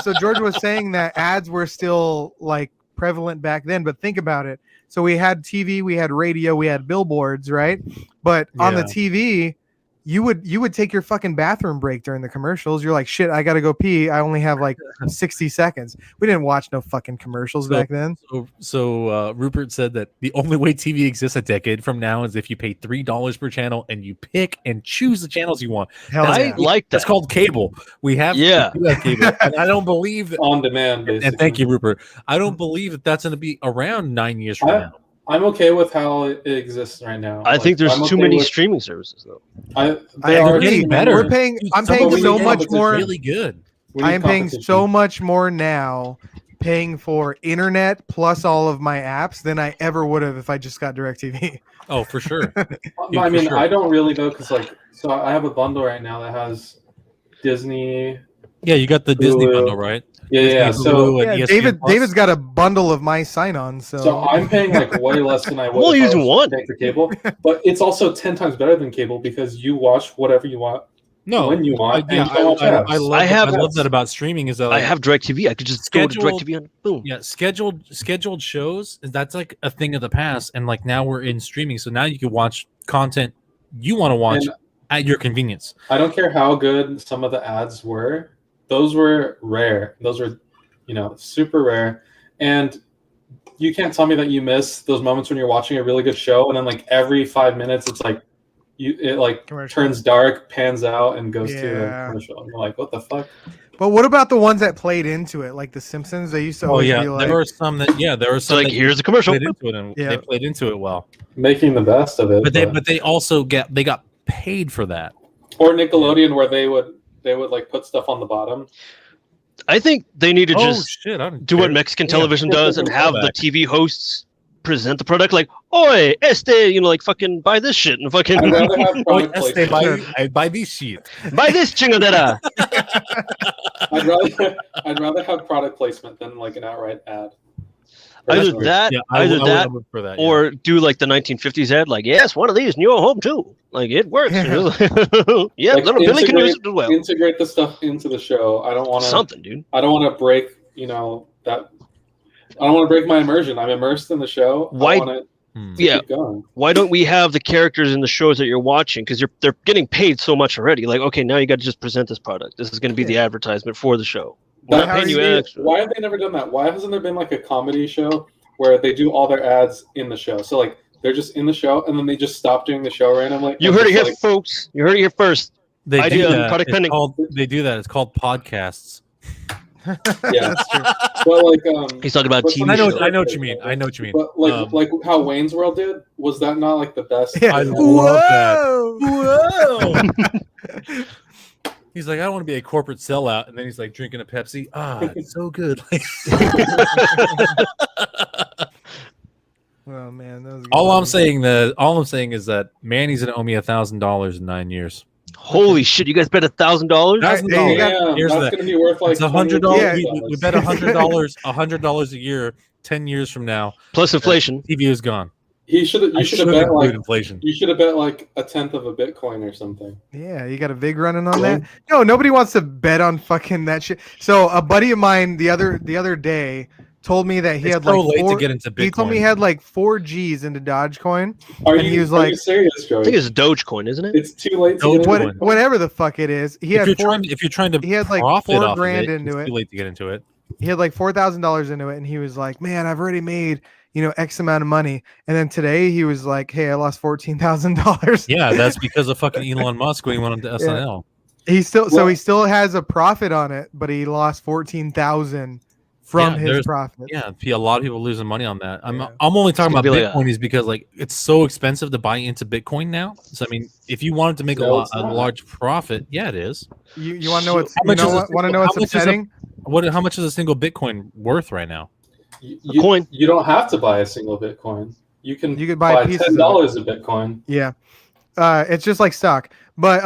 so George was saying that ads were still like prevalent back then, but think about it. So we had TV, we had radio, we had billboards, right? But on the Yeah. TV, you would take your fucking bathroom break during the commercials. You're like, shit, I gotta go pee. I only have like 60 seconds. We didn't watch no fucking commercials back then. So Rupert said that the only way TV exists a decade from now is if you pay $3 per channel and you pick and choose the channels you want. Hell I yeah. like that. That's called cable. We have Yeah. we do have cable, and I don't believe that. On demand, basically. And thank you, Rupert. I don't believe that that's going to be around 9 years from now. I'm okay with how it exists right now. I think there's I'm too okay many with- streaming services though. I they are agree. getting better. We're paying. Dude, I'm some paying of we so need much competition. more. Really good. We I need am paying competition. so much more now, paying for internet plus all of my apps than I ever would have if I just got DirecTV. Oh, for sure. I for mean, sure. I don't really though, because so I have a bundle right now that has Disney. Yeah, you got the Disney Hulu. bundle, right? Yeah. Disney, So Hulu, and Yeah, ESPN Plus. David's got a bundle of my sign-ons. So I'm paying like way less than I would. I'm only if I using was one. paying for cable, but it's also 10 times better than cable because you watch whatever you want No, when you want. yeah, and you don't watch ads. I love, I have- I love that about streaming is that I like, have DirecTV. I could just go to Scheduled- DirecTV and boom. yeah, scheduled shows. That's like a thing of the past, and like now we're in streaming, so now you can watch content you want to watch And- at your convenience. I don't care how good some of the ads were; those were rare. Those were, super rare. And you can't tell me that you miss those moments when you're watching a really good show, and then like every 5 minutes, it's like it Commercial. turns dark, pans out, and goes to a Yeah. commercial. And you're like, what the fuck? But what about the ones that played into it, like The Simpsons? They used to Oh always yeah, be like, there were some that there were So some like, that here's a commercial. played into it, and Yeah. they played into it well. Making the best of it. But they also got paid for that. or Nickelodeon where they would like put stuff on the bottom. I think they need to just shit! I don't do what care. Mexican Yeah. television does and have the Back. TV hosts present the product like, "Oi, like fucking buy this shit and fucking I'd rather have Oh, product yes, they placement. buy these shit. buy this chingadera." I'd rather have product placement than like an outright ad. Either Personally. that, Yeah, either I that, would for that. or do like the 1950s ad, like, "Yes, one of these in your home too." Like it works. Yeah, Like, little Billy can use it as well. Integrate the stuff into the show. I don't want to. Something, dude. I don't want to break. That. I don't want to break my immersion. I'm immersed in the show. Why- I want it Hmm. to Yeah. keep going. Why don't we have the characters in the shows that you're watching? Because they're getting paid so much already. Like, okay, now you got to just present this product. This is going to be the advertisement for the show. That- how paying you do you- extra. Why have they never done that? Why hasn't there been like a comedy show where they do all their ads in the show? So like they're just in the show and then they just stop doing the show randomly. You and heard it just, here, like, folks. You heard it here first. They Idea do and that. product It's pending. called, they do that. It's called podcasts. Yeah. That's true. But like He's talking about But TV I know, shows. I know what you mean. I know what you mean. But like how Wayne's World did, was that not like the best? Yeah. I love that. Whoa! Whoa! He's like, I don't want to be a corporate sellout, and then he's like drinking a Pepsi. It's so good. Oh man, that was all I'm saying is that Manny's gonna owe me $1,000 in 9 years. Holy shit! You guys bet $1,000? $1,000. Yeah, Here's that's that. going to be worth like It's $100. Yeah. We bet $100 a year. 10 years from now, Plus inflation. TV is gone. You should have bet like inflation. You should have bet like 1/10 of a Bitcoin or something. Yeah, you got a VIG running on that? No, nobody wants to bet on fucking that shit. So a buddy of mine the other day told me that he had like late to get into Bitcoin. He told me he had like 4 G's into Dogecoin. He was like, serious, George? I think it's Dogecoin, isn't it? It's too late to get into whatever the fuck it is. He had if you're trying to he had like profit $4 off grand of it, into it's it. too late to get into it. He had like $4,000 into it, and he was like, "Man, I've already made X amount of money." And then today he was like, "Hey, I lost $14,000." Yeah, that's because of fucking Elon Musk when he went on to SNL. He still he still has a profit on it, but he lost 14,000 from his profit. Yeah, a lot of people losing money on that. I'm only talking about Bitcoin is because like it's so expensive to buy into Bitcoin now. So I mean, if you wanted to make a large profit, yeah, it is. You want to know what's what's upsetting? How much is a single Bitcoin worth right now? You don't have to buy a single Bitcoin. You can buy $10 of Bitcoin. Yeah, it's just like stock. But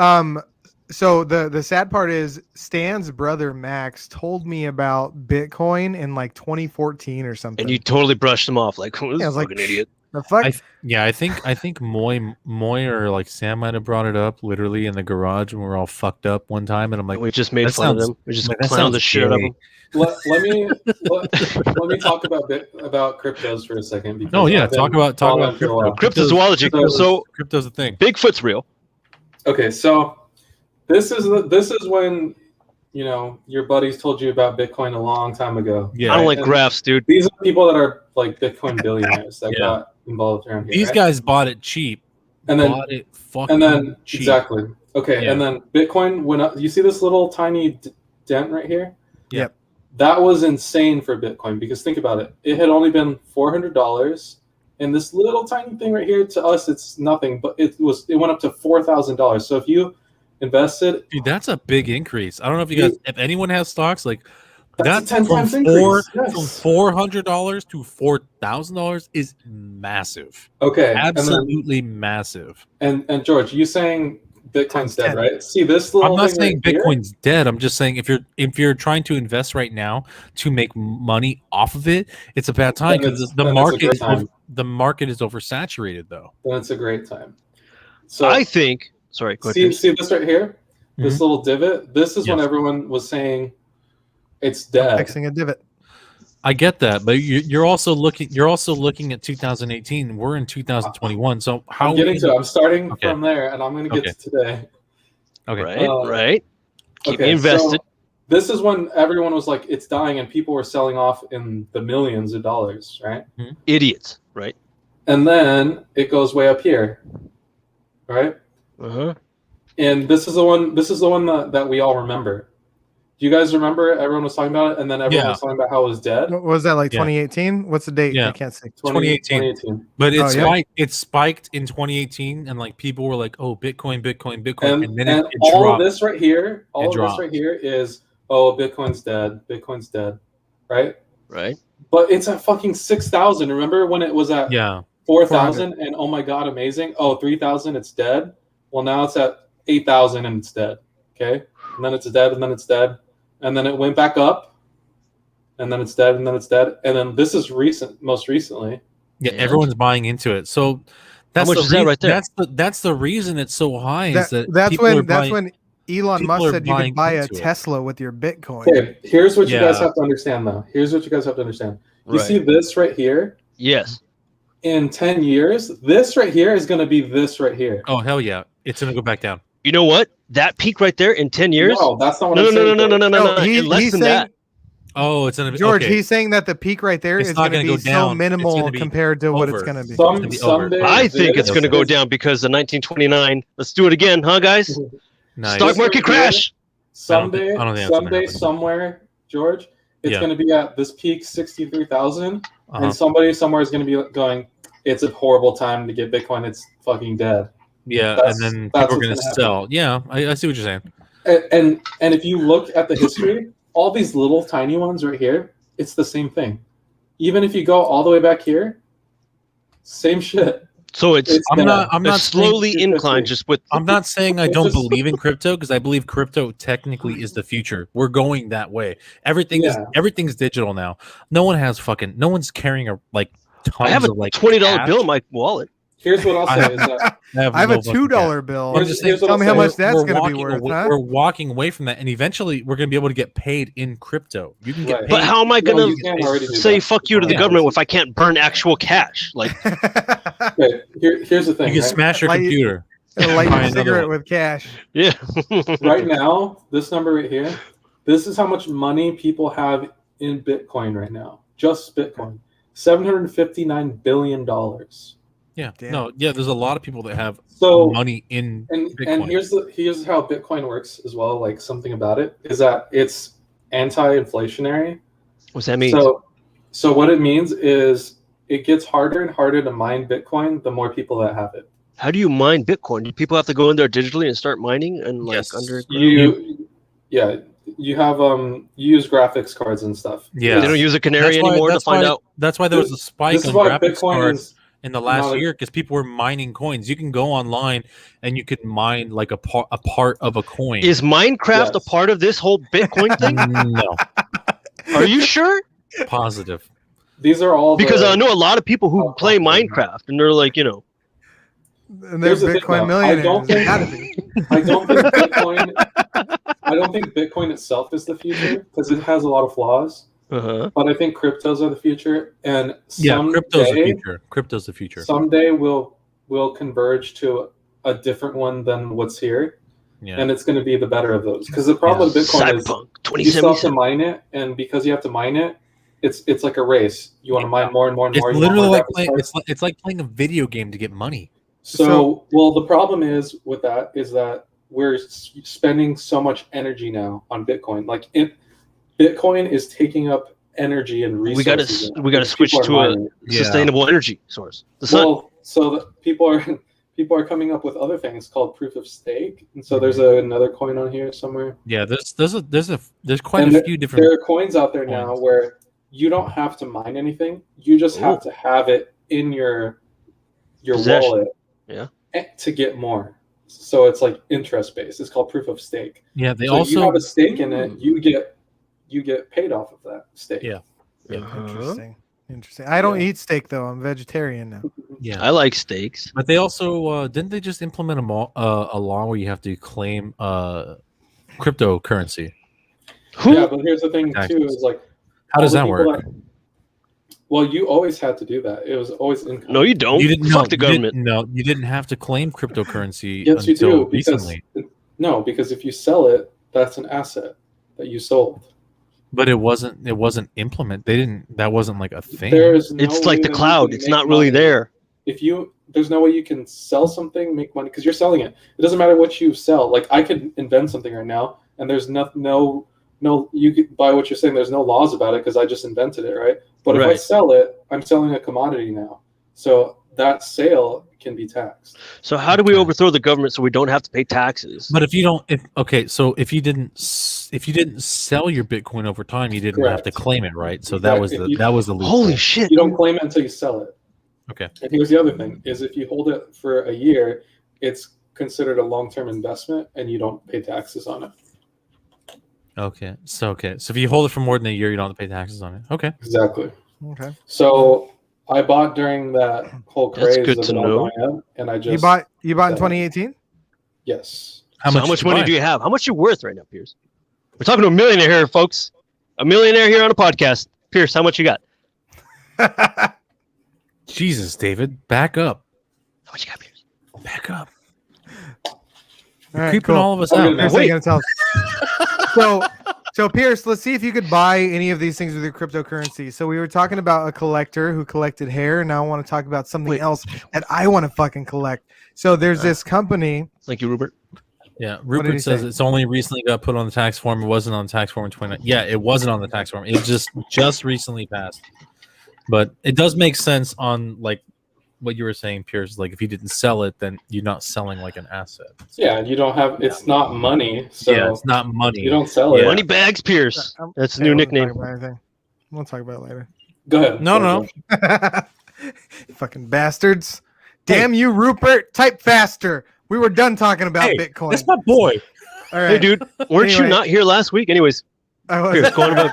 so the sad part is Stan's brother Max told me about Bitcoin in like 2014 or something. And you totally brushed him off like, "Who's this fucking idiot?" The fuck? I think Moy or like Sam might have brought it up literally in the garage when we were all fucked up one time, and I'm like, we just made fun of them. We just clowned the shit out of them. Let me talk about cryptos for a second. Because talk about crypto. Cryptozoology. So crypto's a thing. Bigfoot's real. Okay, so this is when your buddies told you about Bitcoin a long time ago. Yeah, I don't like graphs, dude. These are people that are like Bitcoin billionaires that got involved around here. These guys bought it cheap. And then cheap. Exactly. Okay, and then Bitcoin went up. You see this little tiny dent right here? Yep. That was insane for Bitcoin because think about it. It had only been $400, and this little tiny thing right here, to us it's nothing, but it went up to $4,000. So if you invested, dude, that's a big increase. I don't know if you guys, if anyone has stocks, like that's 10 times increase. From $400 to $4,000 is massive. Okay, absolutely massive. And George, you saying Bitcoin's dead, right? See this little. I'm not saying Bitcoin's dead. I'm just saying if you're trying to invest right now to make money off of it, it's a bad time because the market is oversaturated though. Then it's a great time. So I think. Sorry. Go ahead. See this right here, this little divot. This is when everyone was saying it's dead. Fixing a divot. I get that, but you're also looking at 2018. We're in 2021. So how I'm getting to? I'm starting from there, and I'm going to get to today. Okay. Right. Keep me invested. So this is when everyone was like, "It's dying," and people were selling off in the millions of dollars, right? Mm-hmm. Idiots, right? And then it goes way up here, right? Uh-huh. And this is the one that we all remember. Do you guys remember everyone was talking about it, and then everyone was talking about how it was dead? What was that, like 2018? What's the date? Yeah. I can't see. 2018. But it spiked in 2018, and like people were like, "Oh, Bitcoin," and then it all dropped. of this right here, is, "Oh, Bitcoin's dead," right? Right. But it's at fucking 6,000. Remember when it was at 4,000 and oh my god, amazing. Oh, 3,000, it's dead. Well, now it's at 8,000 and it's dead. Okay, and then it's dead, and then it's dead. And then it went back up, and then it's dead, and then it's dead, and then this is most recently. Yeah, everyone's buying into it. So that's right there. That's the reason it's so high. That's when Elon Musk said you could buy a Tesla with your Bitcoin. Okay, here's what you guys have to understand, though. You see this right here? Yes. In 10 years, this right here is going to be this right here. Oh hell yeah! It's going to go back down. You know what? That peak right there in 10 years? No, that's not what I'm saying. No. Less than that. Oh, it's George. He's saying that the peak right there is going to be so minimal compared to what it's going to be. Someday, I think it's going to go down because of 1929. Let's do it again, huh, guys? Nice. Stock market crash. Someday, somewhere, George, it's going to be at this peak 63,000, and somebody somewhere is going to be going, "It's a horrible time to get Bitcoin. It's fucking dead." Yeah, and then people are going to sell. Yeah, I see what you're saying. And if you look at the history, all these little tiny ones right here, it's the same thing. Even if you go all the way back here, same shit. So I'm not slowly saying, inclined. Just with I'm not saying I don't believe in crypto, because I believe crypto technically is the future. We're going that way. Everything's digital now. No one's carrying tons I have a of $20 bill in my wallet. Here's what I'll say: is that I have a $2 bill. I'm just saying, tell me how much that's going to be worth. We're walking away from that, and eventually we're going to be able to get paid in crypto. You can get paid. But how am I going to say fuck you to the government if I can't burn actual cash? Like, okay, here's the thing: you can smash your computer. Light your cigarette with cash. Yeah. Right now, this number right here, this is how much money people have in Bitcoin right now. Just Bitcoin, $759 billion. Yeah. Damn. No. Yeah. There's a lot of people that have money in Bitcoin. And here's how Bitcoin works as well. Like, something about it is that it's anti-inflationary. What's that mean? So what it means is it gets harder and harder to mine Bitcoin the more people that have it. How do you mine Bitcoin? Do people have to go in there digitally and start mining and you have you use graphics cards and stuff. Yeah, they don't use a canary anymore to find out. That's why there was a spike on graphics cards in the last year, because people were mining coins. You can go online and you can mine like a part of a coin. Is Minecraft a part of this whole Bitcoin thing? No. Are you sure? Positive. These are all because I know a lot of people who play Minecraft and they're like, and there's Bitcoin millionaires. I don't think Bitcoin itself is the future, because it has a lot of flaws. Uh-huh. But I think cryptos are the future, and Crypto's the future. Someday we'll converge to a different one than what's here, and it's going to be the better of those. Because the problem with Bitcoin is you still have to mine it, and because you have to mine it, it's like a race. You want to mine more and more and more. It's literally like it's like playing a video game to get money. So, well, the problem is with that is that we're spending so much energy now on Bitcoin. Like, Bitcoin is taking up energy and resources. We got to switch to a sustainable energy source. The sun. Well, so people are coming up with other things called proof of stake, and so there's another coin on here somewhere. Yeah, there's quite a few different. There are coins out there now where you don't have to mine anything. You just have to have it in your wallet. Yeah. To get more. So it's like interest based. It's called proof of stake. Yeah, you have a stake in it, you get paid off of that stake. Yeah. Interesting. I don't eat steak though. I'm vegetarian now. Yeah. I like steaks. But they also didn't they just implement a law where you have to claim cryptocurrency? Yeah, but here's the thing too, is like, how does that work? Well, you always had to do that. It was always income. No, you don't. You didn't. Fuck the government. You didn't have to claim cryptocurrency. Yes, you do. Recently. Because if you sell it, that's an asset that you sold. But it wasn't implemented. They didn't. That wasn't like a thing. It's like the cloud. It's not really there. There's no way you can sell something, make money, because you're selling it. It doesn't matter what you sell. Like, I could invent something right now, and there's no. You could buy what you're saying. There's no laws about it because I just invented it, right? But if I sell it, I'm selling a commodity now. So that sale can be taxed. So how do we overthrow the government so we don't have to pay taxes? But if you didn't sell your Bitcoin over time, you didn't have to claim it, right? So that was the loophole. Holy shit! You don't claim it until you sell it. Okay. And here's the other thing: is if you hold it for a year, it's considered a long-term investment, and you don't pay taxes on it. Okay. So if you hold it for more than a year, you don't have to pay taxes on it. Okay. Exactly. Okay. So I bought during that whole craze. That's good to know. And I just you bought in 2018. Yes. How much money do you have? How much are you worth right now, Pierce? We're talking to a millionaire here, folks. A millionaire here on a podcast. Pierce, how much you got? Jesus, David, back up. How much you got, Pierce? Back up. All right, creeping all of us out. Gonna tell. So Pierce, let's see if you could buy any of these things with your cryptocurrency. So we were talking about a collector who collected hair. Now I want to talk about something else that I want to fucking collect. So there's this company. Thank you, Rupert. Yeah, Rupert says it's only recently got put on the tax form. It wasn't on the tax form in 2019. Yeah, it wasn't on the tax form. It just recently passed. But it does make sense on like what you were saying, Pierce. Like if you didn't sell it, then you're not selling like an asset. Yeah, you don't have. It's not money, so Yeah, it's not money. you don't sell it. Money bags, Pierce. That's a new nickname. We'll talk about it later. Go ahead. No. Fucking bastards. Damn you, Rupert. Type faster. We were done talking about Bitcoin. That's my boy. All right. Hey, dude, weren't you not here last week? Anyways, here, going about.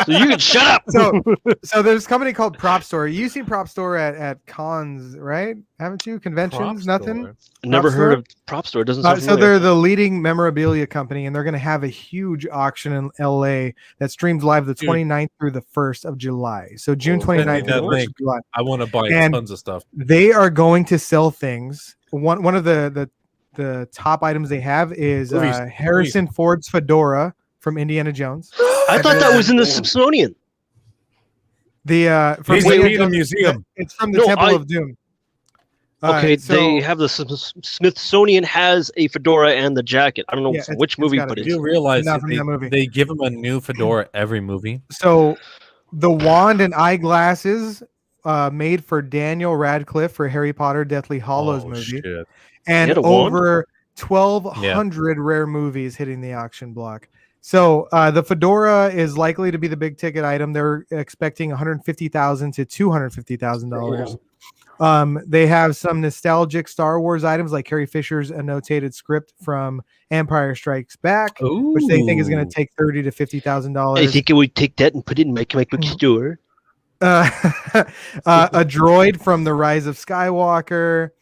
So you can shut up. So there's a company called Prop Store. You've seen Prop Store at cons, right? Haven't you? Conventions? Nothing? Never heard of Prop Store. It doesn't sound so they're the leading memorabilia company, and they're going to have a huge auction in LA that streams live the 29th through the 1st of July. So June 29th through the 1st of July. I want to buy tons of stuff. They are going to sell things. One of the top items they have is Harrison Ford's fedora from Indiana Jones. I thought that was in the Smithsonian. From the museum. It's from the Temple of Doom. Okay, they have the Smithsonian has a fedora and the jacket. I don't know which movie, but you realize they give him a new fedora every movie. So the wand and eyeglasses made for Daniel Radcliffe for Harry Potter Deathly Hallows movie. Shit. And over 1,200 rare movies hitting the auction block. So the fedora is likely to be the big ticket item. They're expecting $150,000 to $250,000. They have some nostalgic Star Wars items like Carrie Fisher's annotated script from Empire Strikes Back, which they think is going to take $30,000 to $50,000. I think it would take that and put it in my comic book store. A droid from The Rise of Skywalker.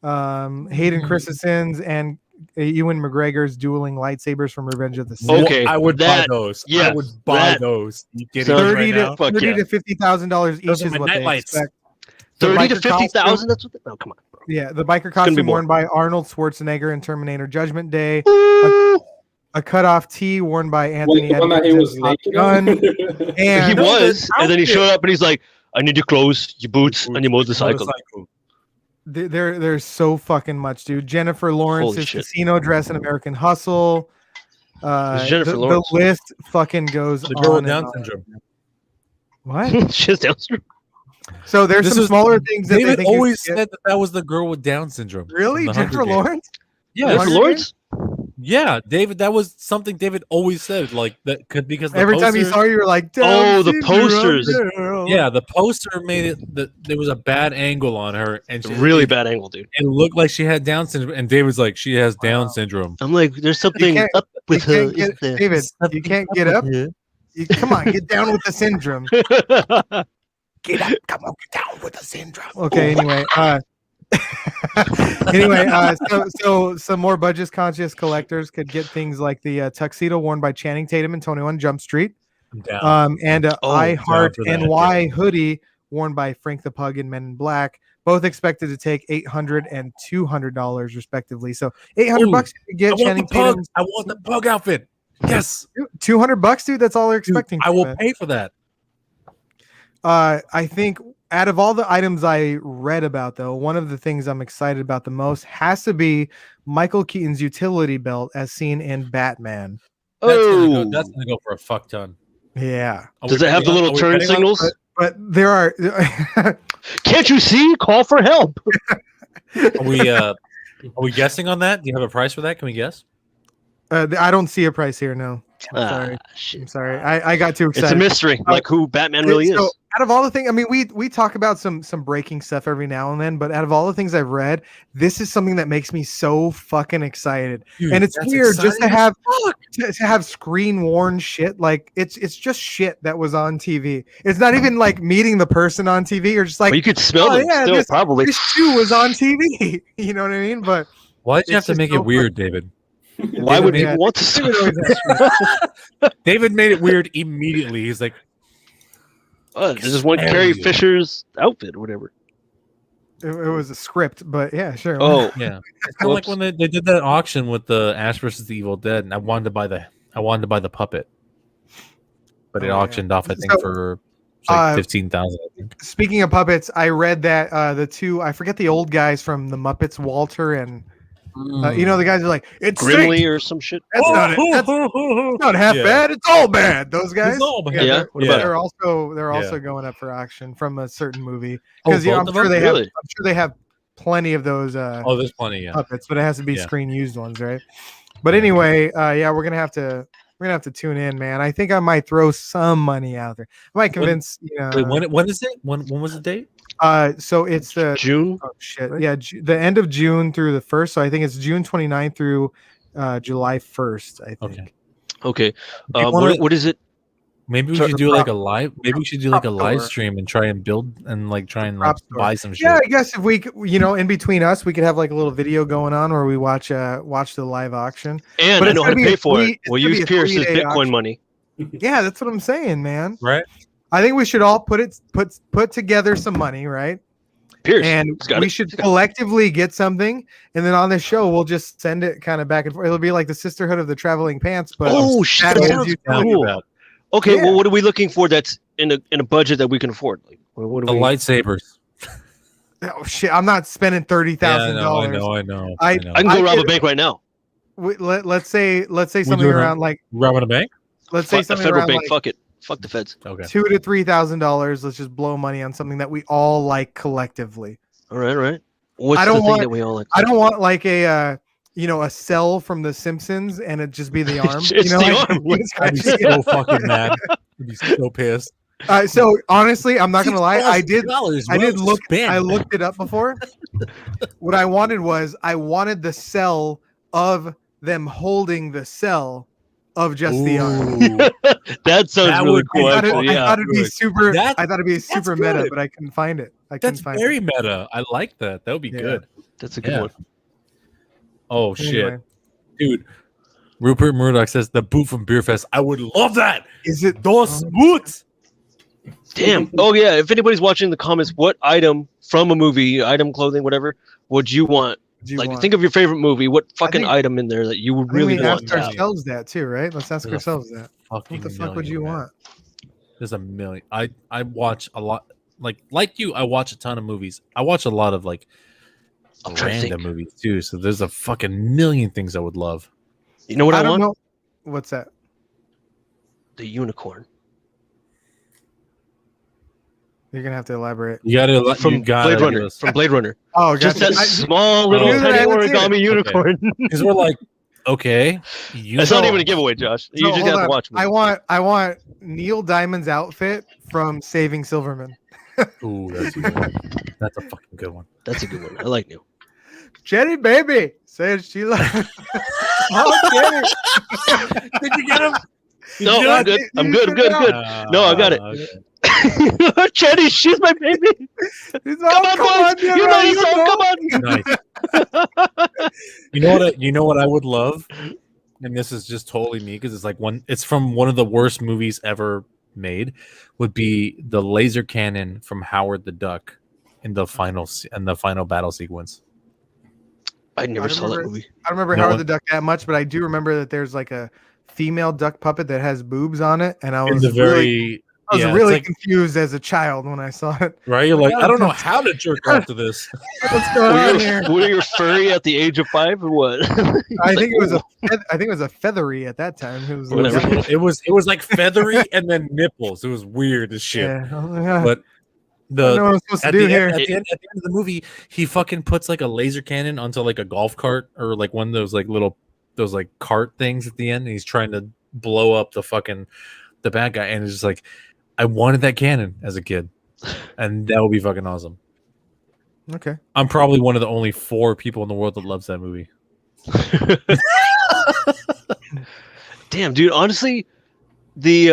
Hayden Christensen's and Ewan McGregor's dueling lightsabers from Revenge of the Sith. Okay, I would buy those. Yeah, I would buy those. You get $30,000 to $50,000 each is what they expect. 30 to 50,000. That's what. Oh, come on, bro. Yeah, the biker costume worn by Arnold Schwarzenegger in Terminator: Judgment Day. A cutoff tee worn by Anthony Edwards. And he was, and then he showed up and he's like, "I need your clothes, your boots, and your motorcycle." There's so fucking much, dude. Jennifer Lawrence's casino dress in American Hustle. Jennifer Lawrence. The list fucking goes on. The girl with Down syndrome. What? She has Down syndrome. So there's some smaller things that David always said that was the girl with Down syndrome. Really, Jennifer Lawrence? Yeah, Jennifer Lawrence. Yeah, David. That was something David always said. Like that could because every time he saw you, were like, "Oh, the posters." Yeah, the poster made it that there was a bad angle on her, and really bad angle, dude. It looked like she had Down syndrome, and David's like, "She has Down syndrome." I'm like, "There's something up with her." David, you can't get up. Come on, get down with the syndrome. Get up, come on, get down with the syndrome. Okay, so some more budget conscious collectors could get things like the tuxedo worn by Channing Tatum in 21 Jump Street, and I Heart NY hoodie worn by Frank the Pug in Men in Black, both expected to take $800 and $200 respectively. So $800 you get Channing Tatum. I want the Pug outfit. Yes, $200, dude. That's all they're expecting. I will pay for that. I think out of all the items I read about, though, one of the things I'm excited about the most has to be Michael Keaton's utility belt as seen in Batman. That's gonna go for a fuck ton. Yeah. Does it have the little turn signals? But there are. Can't you see? Call for help. Are we guessing on that? Do you have a price for that? Can we guess? I don't see a price here. No. I'm sorry. Shit. I'm sorry. I got too excited. It's a mystery, like who Batman really is. Out of all the things, I mean, we talk about some breaking stuff every now and then, but out of all the things I've read, this is something that makes me so fucking excited. Dude, and it's weird just to have screen worn shit. Like it's just shit that was on TV. It's not even like meeting the person on TV. You're just like, you could smell it. Still, probably this shoe was on TV. You know what I mean? But why'd you have to make it weird, David? Why would people want to see it? David made it weird immediately. He's like, this is one Carrie Fisher's outfit or whatever. It was a script, but yeah, sure. Oh, yeah. It's kind of like when they did that auction with the Ash versus the Evil Dead, and I wanted to buy the puppet, but it auctioned off, I think, for like 15,000. I think. Speaking of puppets, I read that the two, I forget the old guys from the Muppets, Walter and You know, the guys are like, it's Grimly stink. or some shit. That's not it. That's not half bad. It's all bad. Those guys. It's all bad. Yeah. They're, What about they're also going up for auction from a certain movie Oh, because I'm both sure of they them? have. Really? I'm sure they have plenty of those there's plenty. Yeah. puppets, but it has to be Yeah. screen used ones, right? But anyway, yeah, we're gonna have to tune in, man. I think I might throw some money out there. I might convince. Wait, when is it? When was the date? So it's the June. oh shit, yeah, the end of June through the 1st. So I think it's June 29th through July 1st. I think. Okay. wanna- What is it? Maybe we So should the do like prop- a live. Maybe we should do like a prop live store. stream and try and build and like try and like Prop store. buy some shit. Yeah, I guess if we, in between us, we could have like a little video going on where we watch the live auction. And But I it's know how gonna to be pay a for three- it. it's We'll gonna be use a Pierce's 3-day Bitcoin auction. money. Yeah, that's what I'm saying, man. Right? I think we should all put together some money, right? Pierce. And he's got we it. should He's got collectively get something, and then on this show we'll just send it kind of back and forth. It'll be like the Sisterhood of the Traveling Pants, but Oh, shit, that that is sounds you- cool. About Okay, Yeah. well, what are we looking for that's in a budget that we can afford? Like, what the are we? lightsabers. Oh shit! I'm not spending $30,000. I know. I can go I rob a could- bank right now. Let's say something doing around like Robbing a bank? let's say Fuck the something federal around bank. like Fuck it. Fuck the feds. Okay. $2,000 to $3,000. Let's just blow money on something that we all like collectively. All right, all right. What's I the don't thing want- that we all like? I don't want like a a cell from The Simpsons and it just be the arm. It's the like, arm. I'd be so fucking mad. I'd be so pissed. So honestly, I'm not gonna lie. I did $6,000, look. spend. I looked it up before. What I wanted the cell of them holding the cell of just the arm. Ooh. That sounds That really would be- cool. I Actually, thought yeah. it'd be good. super. That- I thought it'd be that's super meta, good. but I couldn't find it. That's very meta. I like that. That would be Yeah. good. That's a good Yeah. one. Oh Anyway, shit, dude. Rupert Murdoch says the boot from Beer Fest. I would love that. is it Those boots. Damn. Oh yeah. If anybody's watching in the comments, what item from a movie, item, clothing, whatever, would you want? do you Like, want? think of your favorite movie. What fucking think- item in there that you would I think really we want? asked to have? ourselves that too, right? Let's ask There's a ourselves that. Fucking What the fuck would million, you man. want? There's a million. I watch a lot. Like you, I watch a ton of movies. I watch a lot of like I'm trying to random think. movies too. So there's a fucking million things I would love. You know what I, don't want? know. What's that? The unicorn You're gonna have to elaborate. You gotta from Blade Runner. From Blade Runner. Oh, Just gotcha. that small little Oh. tiny I haven't seen it. origami unicorn. because we're like, okay, you That's not know- even a giveaway, Josh. You So, just hold have to on. watch me. I want Neil Diamond's outfit from Saving Silverman. Ooh, that's a good one. That's a fucking good one. That's a good one. I like Neil. Jenny, baby, says she loves. Oh, Jenny. Did you get him? No, you I'm got good. it? I'm You good. I'm good. I'm good. No, I got it. Okay. Jenny, she's my baby. He's Come on, boys. yeah, You know right, the song. Come on. Nice. You know what I would love, and this is just totally me because it's like it's from one of the worst movies ever made, would be the laser cannon from Howard the Duck in the final battle sequence. I never saw that movie. I don't remember No Howard one- the Duck that much, but I do remember that there's like a female duck puppet that has boobs on it, and I In was the really, very yeah, it's really like- confused as a child when I saw it. right. You're like, I don't know how to jerk off to this. What's going on Were here? you furry at the age of 5 or what? I think it was a feathery at that time. It was like- Whatever. It was like feathery and then nipples. It was weird as shit. Yeah. Yeah. But I don't know what I'm supposed to at do the, here. end, at the end of the movie, he fucking puts like a laser cannon onto like a golf cart or like one of those like little those like cart things at the end, and he's trying to blow up the bad guy, and it's just like I wanted that cannon as a kid, and that would be fucking awesome. Okay. I'm probably one of the only 4 people in the world that loves that movie. Damn, dude. Honestly, the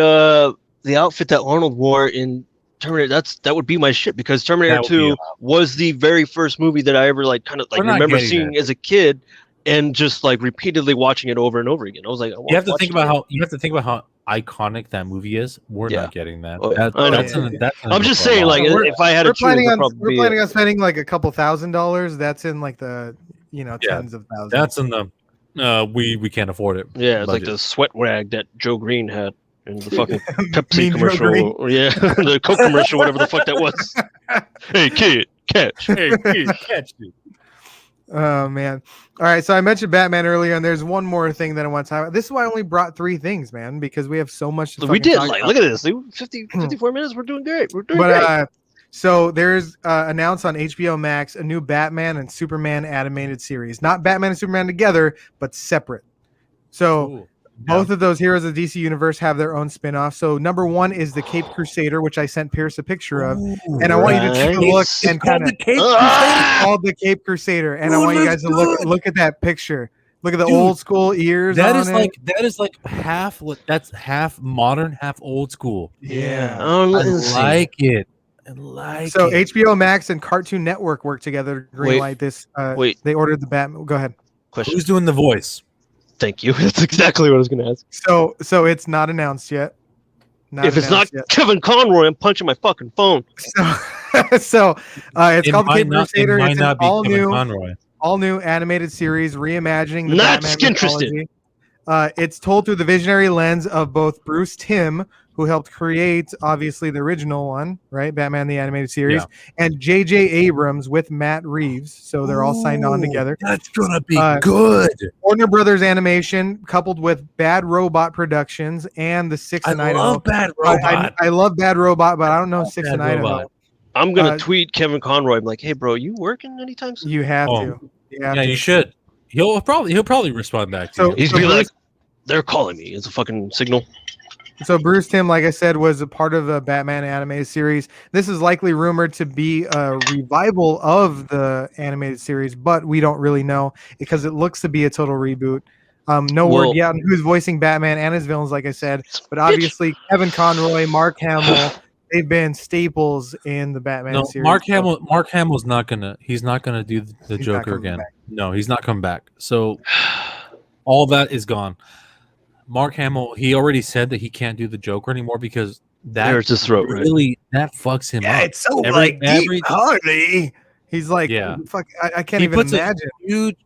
outfit that Arnold wore in Terminator, that would be my shit, because Terminator That would 2 be was the very first movie that I ever like kind of like We're not remember getting seeing that. as a kid and just like repeatedly watching it over and over again. I was like, I You have to watch think it about again. how iconic that movie is. We're Yeah. not getting that. Oh, yeah. That- I know. that's I'm just saying, like, We're- if I had We're to choose, it'd planning probably be on spending like a couple $1,000s. That's in like the Yeah. tens of thousands. that's in the we can't afford it. yeah, it's like budget. the sweat rag that Joe Green had in the fucking Mean Pepsi Joe commercial. Green. Or, yeah, the Coke commercial, whatever the fuck that was. Hey kid, catch. Hey, kid, catch you. Oh man! All right, so I mentioned Batman earlier, and there's one more thing that I want to talk about. This is why I only brought 3 things, man, because we have so much to We fucking did talk like about. look at this, dude. 54 minutes. We're doing great. We're doing But great. so there's announced on HBO Max a new Batman and Superman animated series. Not Batman and Superman together, but separate. So Ooh. both of those heroes of the DC universe have their own spin-off. So number 1 is the Cape Crusader, which I sent Pierce a picture of, and I want you to take a look Nice. and kind of Cape called the Cape Crusader, and I want you guys to look at that picture. Look at the Dude, old school ears. That on is it. like half. That's half modern, half old school. Yeah. I Let's see. like it. I like So it. HBO Max and Cartoon Network work together to Wait, greenlight this. wait. They ordered the Batman. Go ahead. Question. Who's doing the voice? Thank you. That's exactly what I was going to ask. So it's not announced yet. If it's not Kevin Conroy, I'm punching my fucking phone. So it's called the Cape Crusader. It might It's not an be Kevin Conroy. all new animated series reimagining the Not Batman interested. mythology. It's told through the visionary lens of both Bruce Timm, who helped create obviously the original one, right, Batman the animated series, and J.J. Abrams with Matt Reeves. So they're all signed on together. That's gonna be good. Warner Brothers Animation, coupled with Bad Robot Productions and the Six and Idaho. I love Bad Robot. I love Bad Robot, but I don't know Six and Idaho. I'm gonna tweet Kevin Conroy. I'm like, hey, bro, you working anytime soon? You have to. You should. He'll probably respond back to you. He's be like, they're calling me. It's a fucking signal. So Bruce Timm, like I said, was a part of the Batman animated series. This is likely rumored to be a revival of the animated series, but we don't really know because it looks to be a total reboot. No word yet on who's voicing Batman and his villains, like I said, but obviously Kevin Conroy, Mark Hamill, they've been staples in the Batman series. Mark Hamill's not gonna. He's not gonna do the Joker again. No, he's not coming back. So all that is gone. Mark Hamill, he already said that he can't do the Joker anymore because that hurts his throat, really that fucks him up. Yeah, it's so deep, Harley. He's like, fuck, I can't even imagine.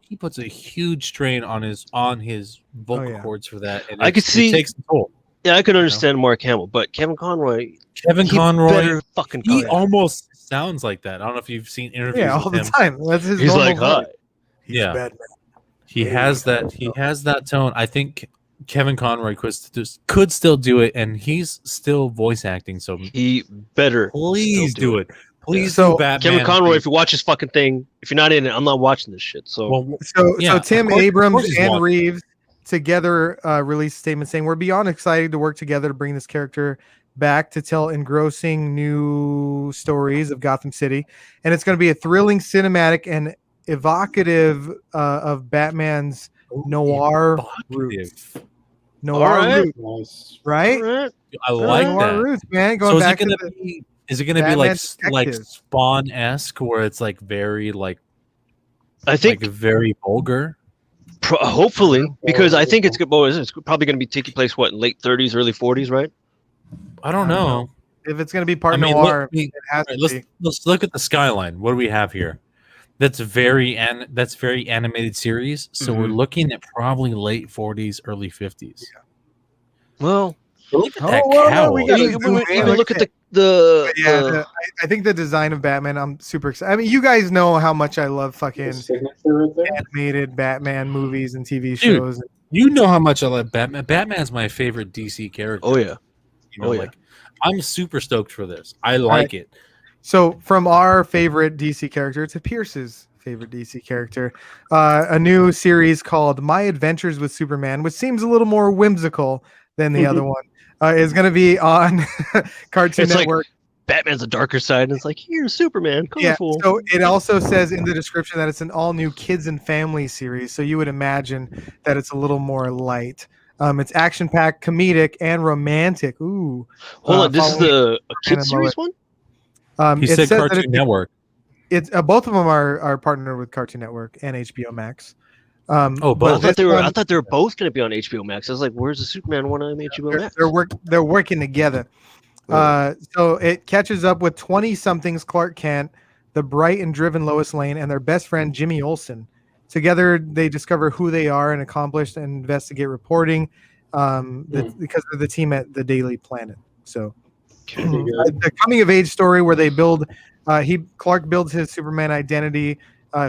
He puts a huge strain on his vocal cords for that. And I could see. It takes the toll. Yeah, I could understand Mark Hamill, but Kevin Conroy, he almost sounds like that. I don't know if you've seen interviews. Yeah, all with the him. time. That's his. He's like, hi. He's Batman. He has that. He has that tone. I think Kevin Conroy could still do it, and he's still voice acting. So he better please do it. Please do Batman. Kevin Conroy, if you watch his fucking thing, if you're not in it, I'm not watching this shit. So Tim Abrams and Reeves together released a statement saying, we're beyond excited to work together to bring this character back to tell engrossing new stories of Gotham City. And it's going to be a thrilling cinematic and evocative of Batman's noir roots. Noir roots, right? I like noir that. Roots, man. Going back to is it going to be like Spawn-esque, where it's like very I think very vulgar? Hopefully, because I think it's probably going to be taking place in late 30s, early 40s, right? I don't know. If it's going to be part noir, it has to be. Let's look at the skyline. What do we have here? That's very animated series. So we're looking at probably late 40s, early 50s. Yeah. Well, look at that cow. Look at I think the design of Batman, I'm super excited. I mean, you guys know how much I love fucking animated Batman movies and TV shows. You know how much I love Batman. Batman's my favorite DC character. Oh yeah. I'm super stoked for this. I like it. So from our favorite DC character to Pierce's favorite DC character, a new series called My Adventures with Superman, which seems a little more whimsical than the other one, is going to be on Cartoon Network. Like Batman's a darker side, and it's like, here's Superman, colorful. Yeah, so it also says in the description that it's an all-new kids and family series, so you would imagine that it's a little more light. It's action-packed, comedic, and romantic. Ooh. Hold on, this is a kids series one? He said Cartoon Network. It's both of them are partnered with Cartoon Network and HBO Max. But I thought they were both going to be on HBO Max. I was like, "Where's the Superman one on HBO Max?" They're working together. So it catches up with 20-somethings Clark Kent, the bright and driven Lois Lane, and their best friend Jimmy Olsen. Together, they discover who they are and accomplish and investigate reporting because of the team at the Daily Planet. So, the coming of age story where they build. Clark builds his Superman identity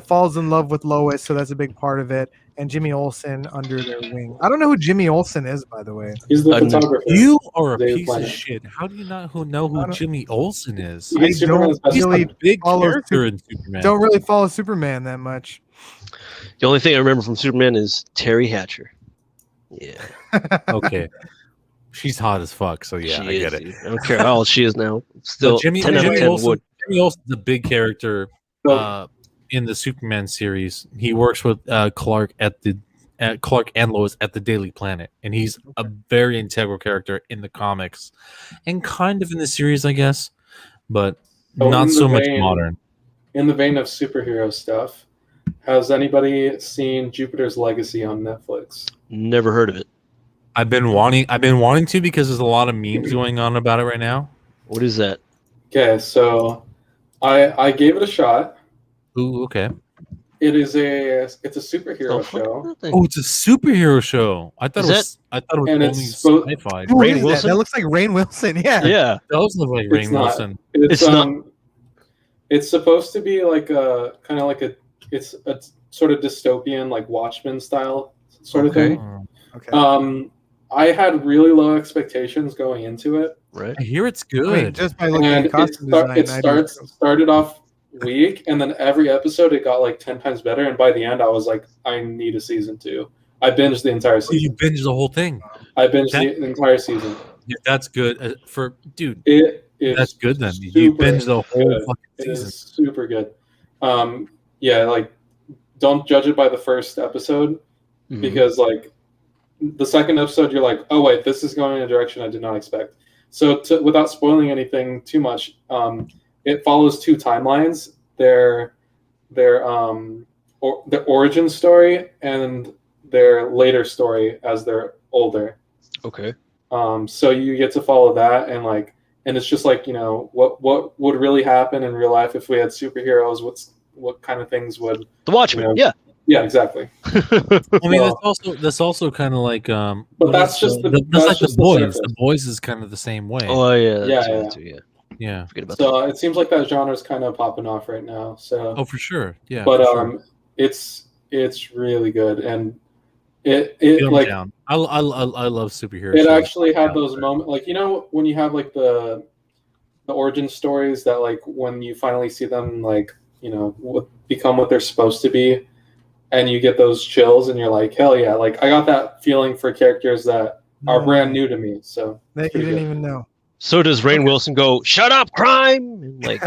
falls in love with Lois, so that's a big part of it. And Jimmy Olsen under their wing. I don't know who Jimmy Olsen is, by the way. He's the Uh, photographer. You are a David piece Planet. of shit. How do you not know who I don't- Jimmy Olsen is? I He's Superman's don't best He's really friend. a big follow character in Superman. Don't really follow Superman that much. The only thing I remember from Superman is Terry Hatcher. Yeah, Okay. She's hot as fuck, so yeah, she I is, get it. dude. I don't care how old she is now. Still, But Jimmy 10 out of 10 Olsen, would. Jimmy Olsen's a big character in the Superman series. He works with Clark Clark and Lois at the Daily Planet, and he's a very integral character in the comics, and kind of in the series, I guess, but Oh, not in so the much vein- modern. In the vein of superhero stuff, has anybody seen Jupiter's Legacy on Netflix? Never heard of it. I've been wanting to because there's a lot of memes going on about it right now. What is that? Okay, so I gave it a shot. Ooh, okay. It's a superhero Oh, show. fuck that Oh, it's a superhero show. I thought Is it was and only it's spo- sci-fi. Who Rainn is that? Wilson? That looks like Rainn Wilson. Yeah. thing. Yeah. It does look like It's Rainn not. Wilson. It's It's not- It's supposed to be like a kind of like it's a sort of dystopian like Watchmen style sort of Okay. thing. Okay. I had really low expectations going into it, Right. I hear it's I mean, good. just by looking and at costume design, started off weak, and then every episode it got like 10 times better, and by the end I was like, I need a season 2. I binged the entire Oh, you season. binge the whole thing. I binged the entire season. Yeah, that's good. Dude, It is that's good then. You super binge the whole good. fucking It season. is super good. Yeah, like don't judge it by the first episode, Mhm. because like the second episode you're like, oh wait, this is going in a direction I did not expect. So without spoiling anything too much, it follows 2 timelines: their origin story and their later story as they're older. Okay. So you get to follow that, and it's just like, what would really happen in real life if we had superheroes? What kind of things would? The Watchmen. Yeah. Yeah, exactly. I mean, Well- that's also kind of like But what that's is just the- the- that's that's like the just the boys. surface. The boys is kind of the same way. Oh yeah. Yeah, Too, yeah. too, yeah. Yeah. Forget about that. So it seems like that genre is kind of popping off right now. So, Oh, for sure. Yeah. but for sure. it's really good, and it Get 'em like down. I love superhero. it shows. actually had Yeah. those moments, like when you have like the origin stories that like when you finally see them like become what they're supposed to be, and you get those chills, and you're like, hell yeah! Like I got that feeling for characters that are brand new to me. So That you pretty didn't good. even know. So does Rainn Wilson go, "Shut up, crime"? And like,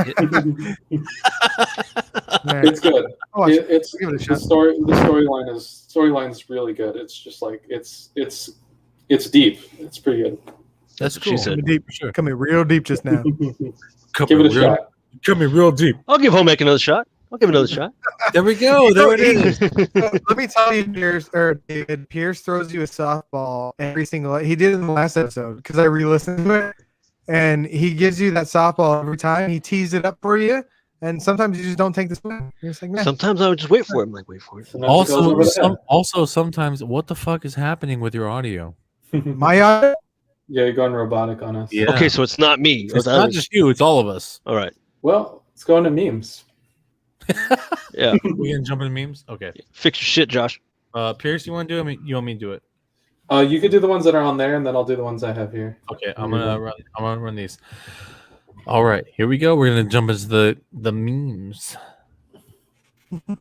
Man, It's good. I'll watch it. It's Give it a the shot. storyline is really good. It's just like it's deep. It's pretty good. That's what she cool. said. Coming deep, For sure. coming real deep just now. Give it a shot. Coming real deep. I'll give Home Ec another shot. I'll give it another shot. There we go. There it is. Let me tell you, David Pierce throws you a softball every single. He did it in the last episode because I re-listened to it, and he gives you that softball every time. He tees it up for you, and sometimes you just don't take the swing. You're just like, man, Sometimes I would just wait for it. I'm like, wait for it. Sometimes it goes over the head. Also, sometimes, what the fuck is happening with your audio? my audio. Yeah, you're going robotic on us. Yeah. Okay, so it's not me. It's not just you. It's all of us. All right. Well, let's go into memes. Yeah. We gonna jump into memes? Okay. Fix your shit, Josh. Pierce, you want to do it? You want me to do it? You could do the ones that are on there, and then I'll do the ones I have here. Okay, I'm gonna run these. All right, here we go. We're gonna jump into the memes. What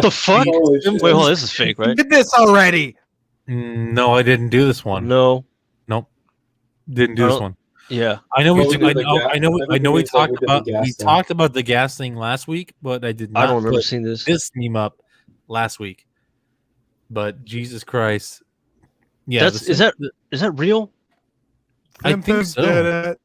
the fuck? Holy shit. Wait, hold on. This is fake, right? Did this already? No, I didn't do this one. No. Didn't do I this don't- one. Yeah. I know Well, we we did the gas- I know everything we is like talked we did the about gas we thing. talked about the gas thing last week, but I did not I don't remember put seeing this. this meme up last week. But Jesus Christ. Yeah, Is that real? I think Simpsons so.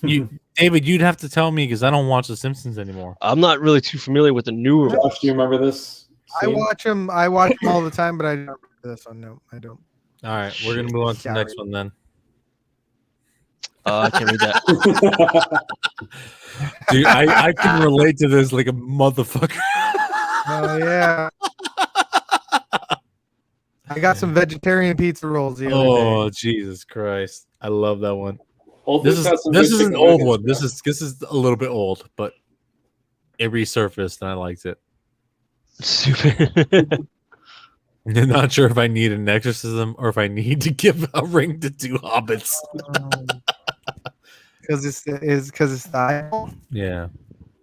did it. David, you'd have to tell me because I don't watch The Simpsons anymore. I'm not really too familiar with the newer ones. Josh, do you remember this? I scene? watch them. I watch them all the time, but I don't remember this one. No, I don't. All right, we're gonna move on to the Sorry. next one then. I can't read that. Dude, I can relate to this like a motherfucker. Oh yeah. I got some vegetarian pizza rolls the other Oh day. Jesus Christ! I love that one. Old This Dudes is has some this good is an chicken old nuggets, one. bro. This is a little bit old, but It resurfaced, and I liked it. Stupid. I'm not sure if I need an exorcism or if I need to give a ring to 2 hobbits. Because it's the eyeball. Yeah,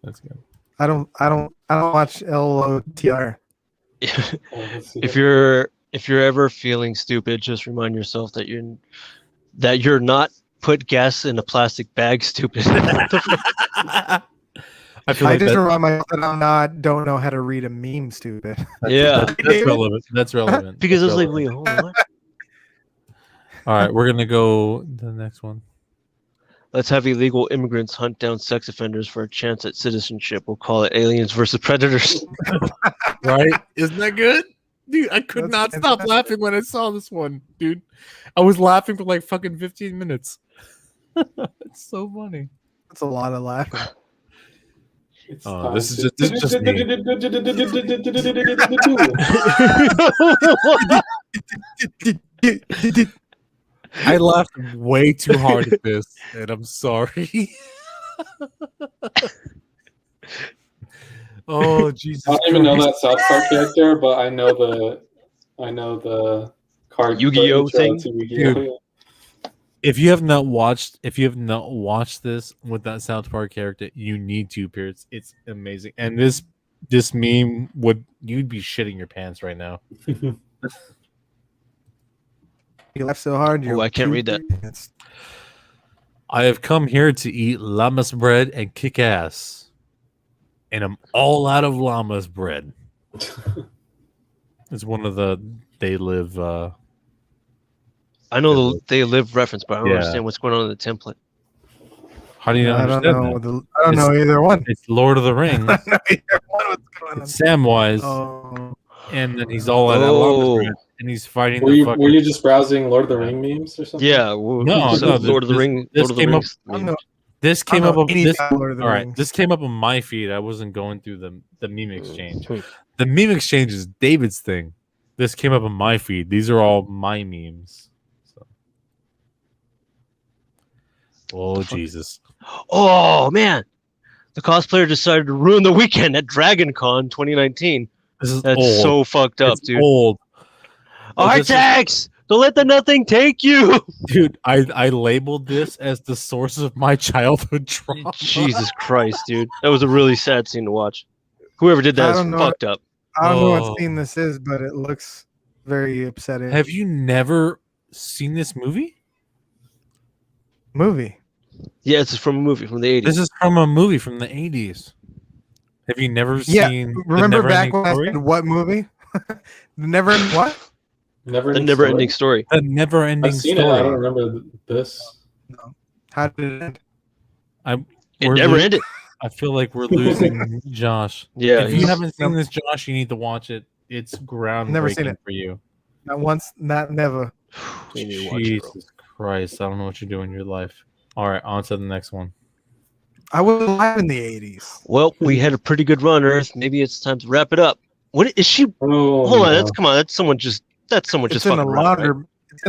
that's good. I don't watch LOTR. If you're ever feeling stupid, just remind yourself that you're not put gas in a plastic bag. Stupid. I feel I like just remind myself that don't know how to read a meme. Stupid. Yeah, that's relevant. That's relevant. because I was like, relevant. wait, hold on. What? All right, we're gonna go to the next one. Let's have illegal immigrants hunt down sex offenders for a chance at citizenship. We'll call it Aliens versus Predators. Right? Isn't that good? Dude, I could not stop laughing when I saw this one, dude. I was laughing for like fucking 15 minutes. It's so funny. That's a lot of laughing. This is just me. I laughed way too hard at this, and I'm sorry. Oh Jesus! I don't even know that South Park character, but I know the card Yu-Gi-Oh thing. Dude. If you have not watched this with that South Park character, you need to, Pierce. It's amazing. And this meme you'd be shitting your pants right now. You laugh so hard. I can't read that. I have come here to eat llamas bread and kick ass. And I'm all out of llamas bread. It's one of the They Live I know the They Live reference, but I don't understand what's going on in the template. How do you not understand that? I don't know either one. It's Lord of the Rings. I don't know either one. What's going on? It's Samwise. Oh. And then he's all out of llamas bread. And he's fighting Were you just browsing Lord of the Ring memes or something? Yeah. Lord of the Rings. This came up on Rings. This came up on my feed. I wasn't going through the meme exchange. The meme exchange is David's thing. This came up on my feed. These are all my memes. So. Oh Jesus. Oh man. The cosplayer decided to ruin the weekend at Dragon Con 2019. That's old. so fucked up, dude. Old. Artax! Don't let the nothing take you! Dude, I labeled this as the source of my childhood trauma. Jesus Christ, dude. That was a really sad scene to watch. Whoever did that is fucked up. I don't know what scene this is, but it looks very upsetting. Have you never seen this movie? Yeah, it's from a movie from the 80s. This is from a movie from the 80s. Have you never seen remember back when I said what movie? The Never-Ending Story. The Never-Ending I've seen Story. it. I don't remember this. No. How did it end? It never ended. I feel like we're losing Josh. Yeah. If you haven't seen this, Josh, you need to watch it. It's groundbreaking Never seen it for you. Not once, not never. Jesus Christ. I don't know what you're doing in your life. All right, on to the next one. I was alive in the 80s. Well, we had a pretty good run, Earth. Maybe it's time to wrap it up. What is she? Oh, hold on, come on. That's someone just fucking around, right?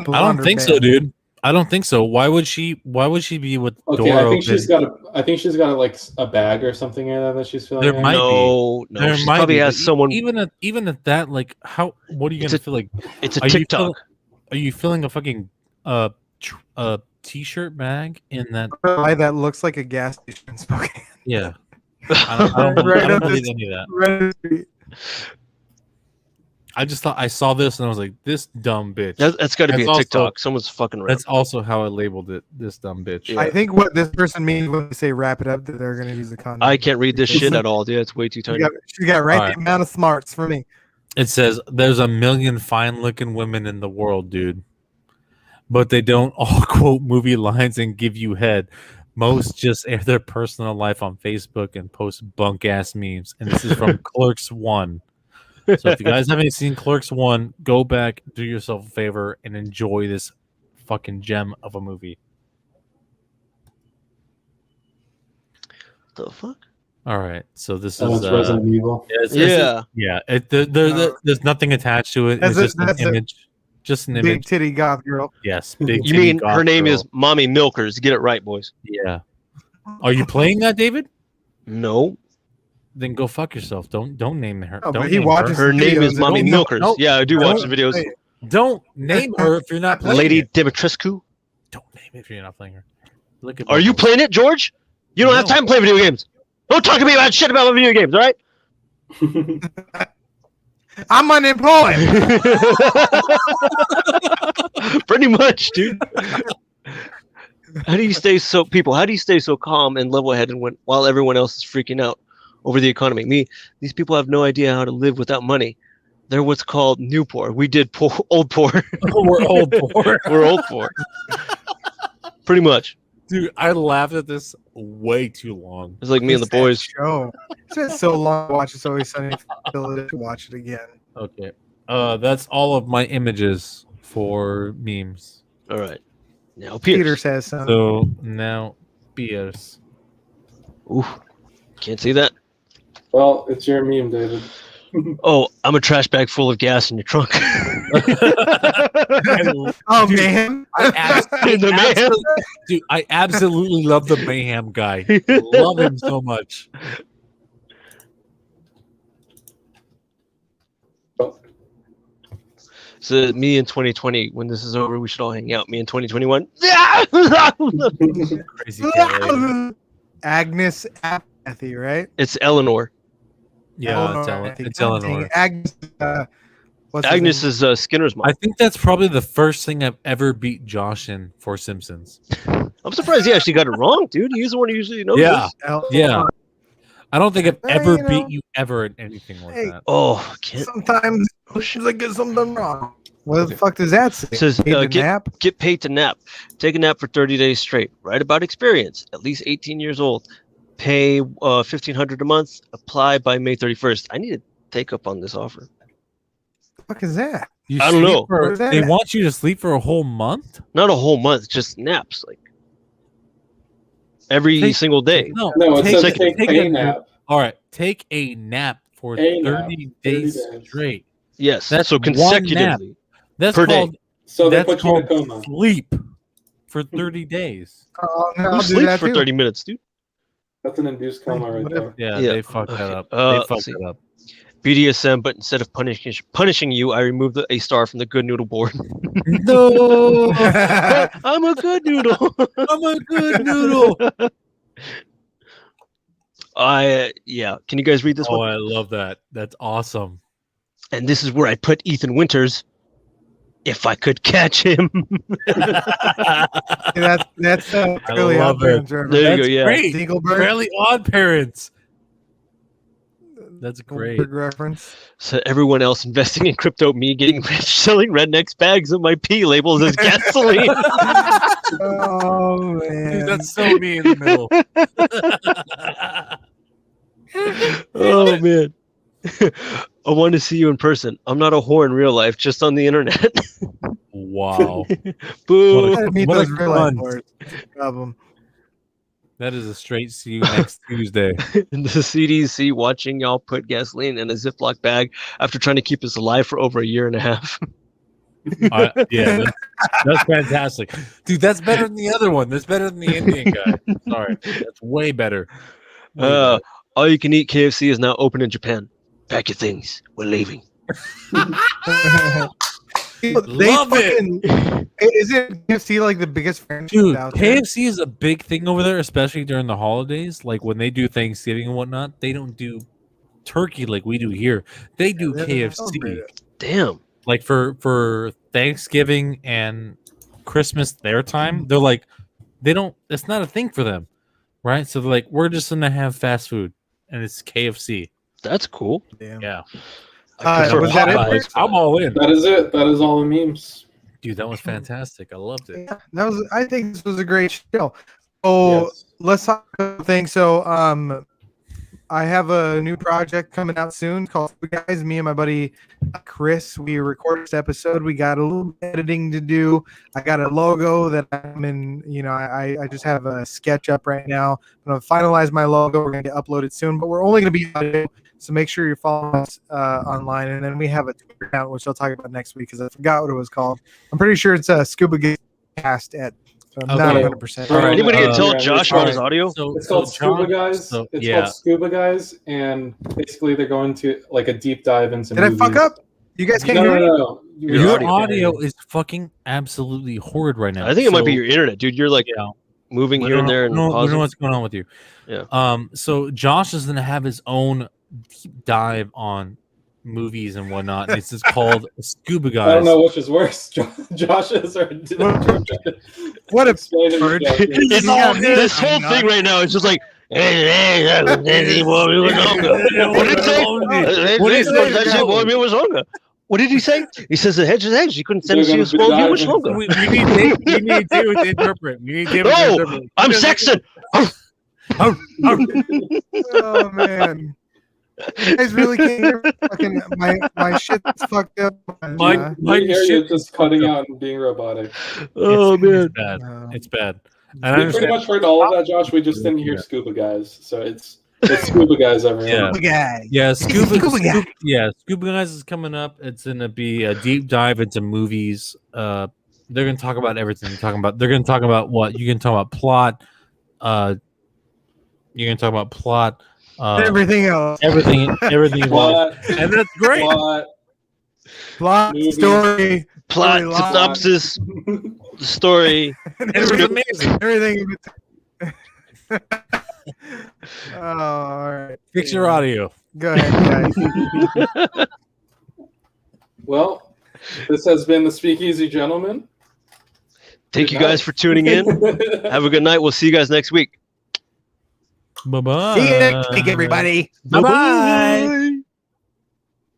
I don't think so, dude. I don't think so. Why would she be with door I think open? she's got like a bag or something in there that she's filling. There might no, there she might probably be, has someone. Even at that, like, how? What are you gonna feel like? It's a TikTok. Are you filling a fucking t-shirt bag in that? That looks like a gas station in Spokane. Yeah, I don't believe any of that. I just thought I saw this and I was like, "This dumb bitch." That's got to be a TikTok. Someone's fucking around. That's also how I labeled it. This dumb bitch. Yeah. I think what this person means when they say "wrap it up," that they're going to use the condom. I can't read this shit at all, dude. It's way too tiny. She got the amount of smarts for me. It says there's a million fine-looking women in the world, dude, but they don't all quote movie lines and give you head. Most just air their personal life on Facebook and post bunk-ass memes. And this is from Clerks 1. So if you guys haven't seen Clerks 1, go back, do yourself a favor, and enjoy this fucking gem of a movie. The fuck? All right, so this is Resident Evil. There's nothing attached to it. It's just an image. Just an image. Big titty goth girl. Yes. Big you mean her name is Mommy Milkers? Get it right, boys. Yeah. Are you playing that, David? No. then go fuck yourself. Don't name her. Oh, but don't he name watches Her name is videos Mommy and- Milkers. Nope. Yeah, I do watch the videos. Hey, Don't name her if you're not playing Lady it. Dimitrescu. Don't name it if you're not playing her. Look at Are you playing it, George? You don't have No. time to play video games. Don't talk to me about shit about video games, all right? I'm unemployed. Pretty much, dude. How do you stay so calm and level-headed while everyone else is freaking out over the economy? These people have no idea how to live without money. They're what's called new poor. We did old poor. We're old poor. We're old poor. Pretty much. Dude, I laughed at this way too long. It's like me and the It's that boys. show. It's been so long to watch It's Always Sunny in Philadelphia to watch it again. Okay. That's all of my images for memes. All right. Now Peter Pierce. says something. So now Pierce. Ooh, can't see that. Well, it's your meme, David. Oh, I'm a trash bag full of gas in your trunk. Oh Dude, man, I absolutely love the mayhem guy. Love him so much. So me in 2020, when this is over, we should all hang out. Me in 2021. Crazy cat lady. Agnes Apathy, right? It's Eleanor. Yeah, it's Eleanor. Agnes. What's his Agnes name? is Skinner's mom. I think that's probably the first thing I've ever beat Josh in for Simpsons. I'm surprised he actually got it wrong, dude. He's the one who usually knows Yeah. this. Eleanor. Yeah. I don't think I've Well, ever you know, beat you ever in anything like hey, that. Oh, can't. Sometimes I get something wrong. What the fuck does that say? It says, Paid to get- nap? Get paid to nap. Take a nap for 30 days straight. Write about experience. At least 18 years old. Pay $1,500 a month. Apply by May 31st. I need to take up on this offer. The fuck is that? You I don't sleep know. for- Where's that they at? want you to sleep for a whole month? Not a whole month, just naps, like every Take- single day. No, No, it take, says take take a a nap. All right, take a nap for A nap, 30 30 days days. straight. Yes, That's so one nap. consecutively. That's Per day. called So they that's put you in a called coma. sleep for 30 days. Oh, no, Who I'll do sleeps that for too. 30 minutes, dude? That's an induced coma right Whatever. there. Yeah, Yeah. they fucked that Okay. up. They Let's fucked see. it up. BDSM, but instead of punishing you, I removed a star from the good noodle board. No, I'm a good noodle. I'm a good noodle. Yeah. Can you guys read this Oh, one? I love that. That's awesome. And this is where I put Ethan Winters. If I could catch him. That's I really love out there. it. There you That's go. Yeah. great. Dingleberg. Fairly Odd Parents. That's great. Dingleberg reference. So everyone else investing in crypto, me getting rich, selling rednecks bags of my P labels as gasoline. Oh man, Dude, that's so me in the middle. Oh man. I want to see you in person. I'm not a whore in real life, just on the internet. Wow. Boo. What a- I meet what a those real life cunt. whores. That's the problem. That is a straight see you next Tuesday. And the CDC watching y'all put gasoline in a Ziploc bag after trying to keep us alive for over a year and a half. Yeah, that's fantastic. Dude, that's better than the other one. That's better than the Indian guy. Sorry. That's way better. Way better. All you can eat KFC is now open in Japan. Pack your things. We're leaving. Love it. Isn't KFC like the biggest franchise Dude, out there? KFC is a big thing over there, especially during the holidays. Like when they do Thanksgiving and whatnot, they don't do turkey like we do here. They do Yeah, they celebrate KFC. it. Damn. Like for Thanksgiving and Christmas their time, they're like they don't it's not a thing for them. Right? So they're like, we're just gonna have fast food and it's KFC. That's cool. Damn. Yeah. I prefer was that it, Popeyes. Chris? I'm all in. That is it. That is all the memes. Dude, that was fantastic. I loved it. Yeah, that was. I think this was a great show. Oh, Yes. let's talk about things. So, I have a new project coming out soon called Food Guys. Me and my buddy Chris, we recorded this episode. We got a little editing to do. I got a logo that I'm in. You know, I just have a sketch up right now. I'm gonna finalize my logo. We're gonna get uploaded soon, but we're only gonna be audio. So make sure you're following us online, and then we have a Twitter account, which I'll talk about next week because I forgot what it was called. I'm pretty sure it's Scuba Cast at So I'm not Okay. 100%. All right, Anybody can tell yeah, Josh about his audio? It's called Scuba Guys. It's called Scuba Guys, and basically they're going to like a deep dive into Did movies. I fuck up? You guys can't hear me? No. Your audio audio is fucking absolutely horrid right now. I think it might be your internet, dude. You're like Yeah. moving We here don't and there know- and we don't pausing. know what's going on with you. Yeah. So Josh is gonna have his own deep dive on movies and whatnot. It's just called Scuba Guys. I don't know which is worse, Josh's or What a explain it bird. yourself. It's all this whole thing right now is just like. What did he say? What did he say? He says the hedge is hedge. You couldn't send us to a small view much longer. We need David to interpret. We need David to interpret. I'm Saxon. Oh man. You guys really can't hear fucking my shit's fucked up. My You're shit just cutting out and being robotic. Oh man, it's bad. No. It's bad. And I We pretty much heard all of that, Josh. We just didn't hear Scuba Guys. So it's Scuba Guys, everyone. Yeah. Scuba guy. Yeah, Scuba Guy. Scuba Guys is coming up. It's gonna be a deep dive into movies. They're gonna talk about everything. They're gonna talk about what you can talk about plot. You're gonna talk about plot. Everything else. Everything Plot, and that's great. Plot, Movie. story, plot, storyline. synopsis, story. It was amazing. Everything in between. Oh, all right. Fix your audio. Go ahead, guys. Well, this has been the Speakeasy Gentleman. Thank you guys for tuning in. Have a good night. We'll see you guys next week. Bye bye. See you next week, everybody. Bye bye.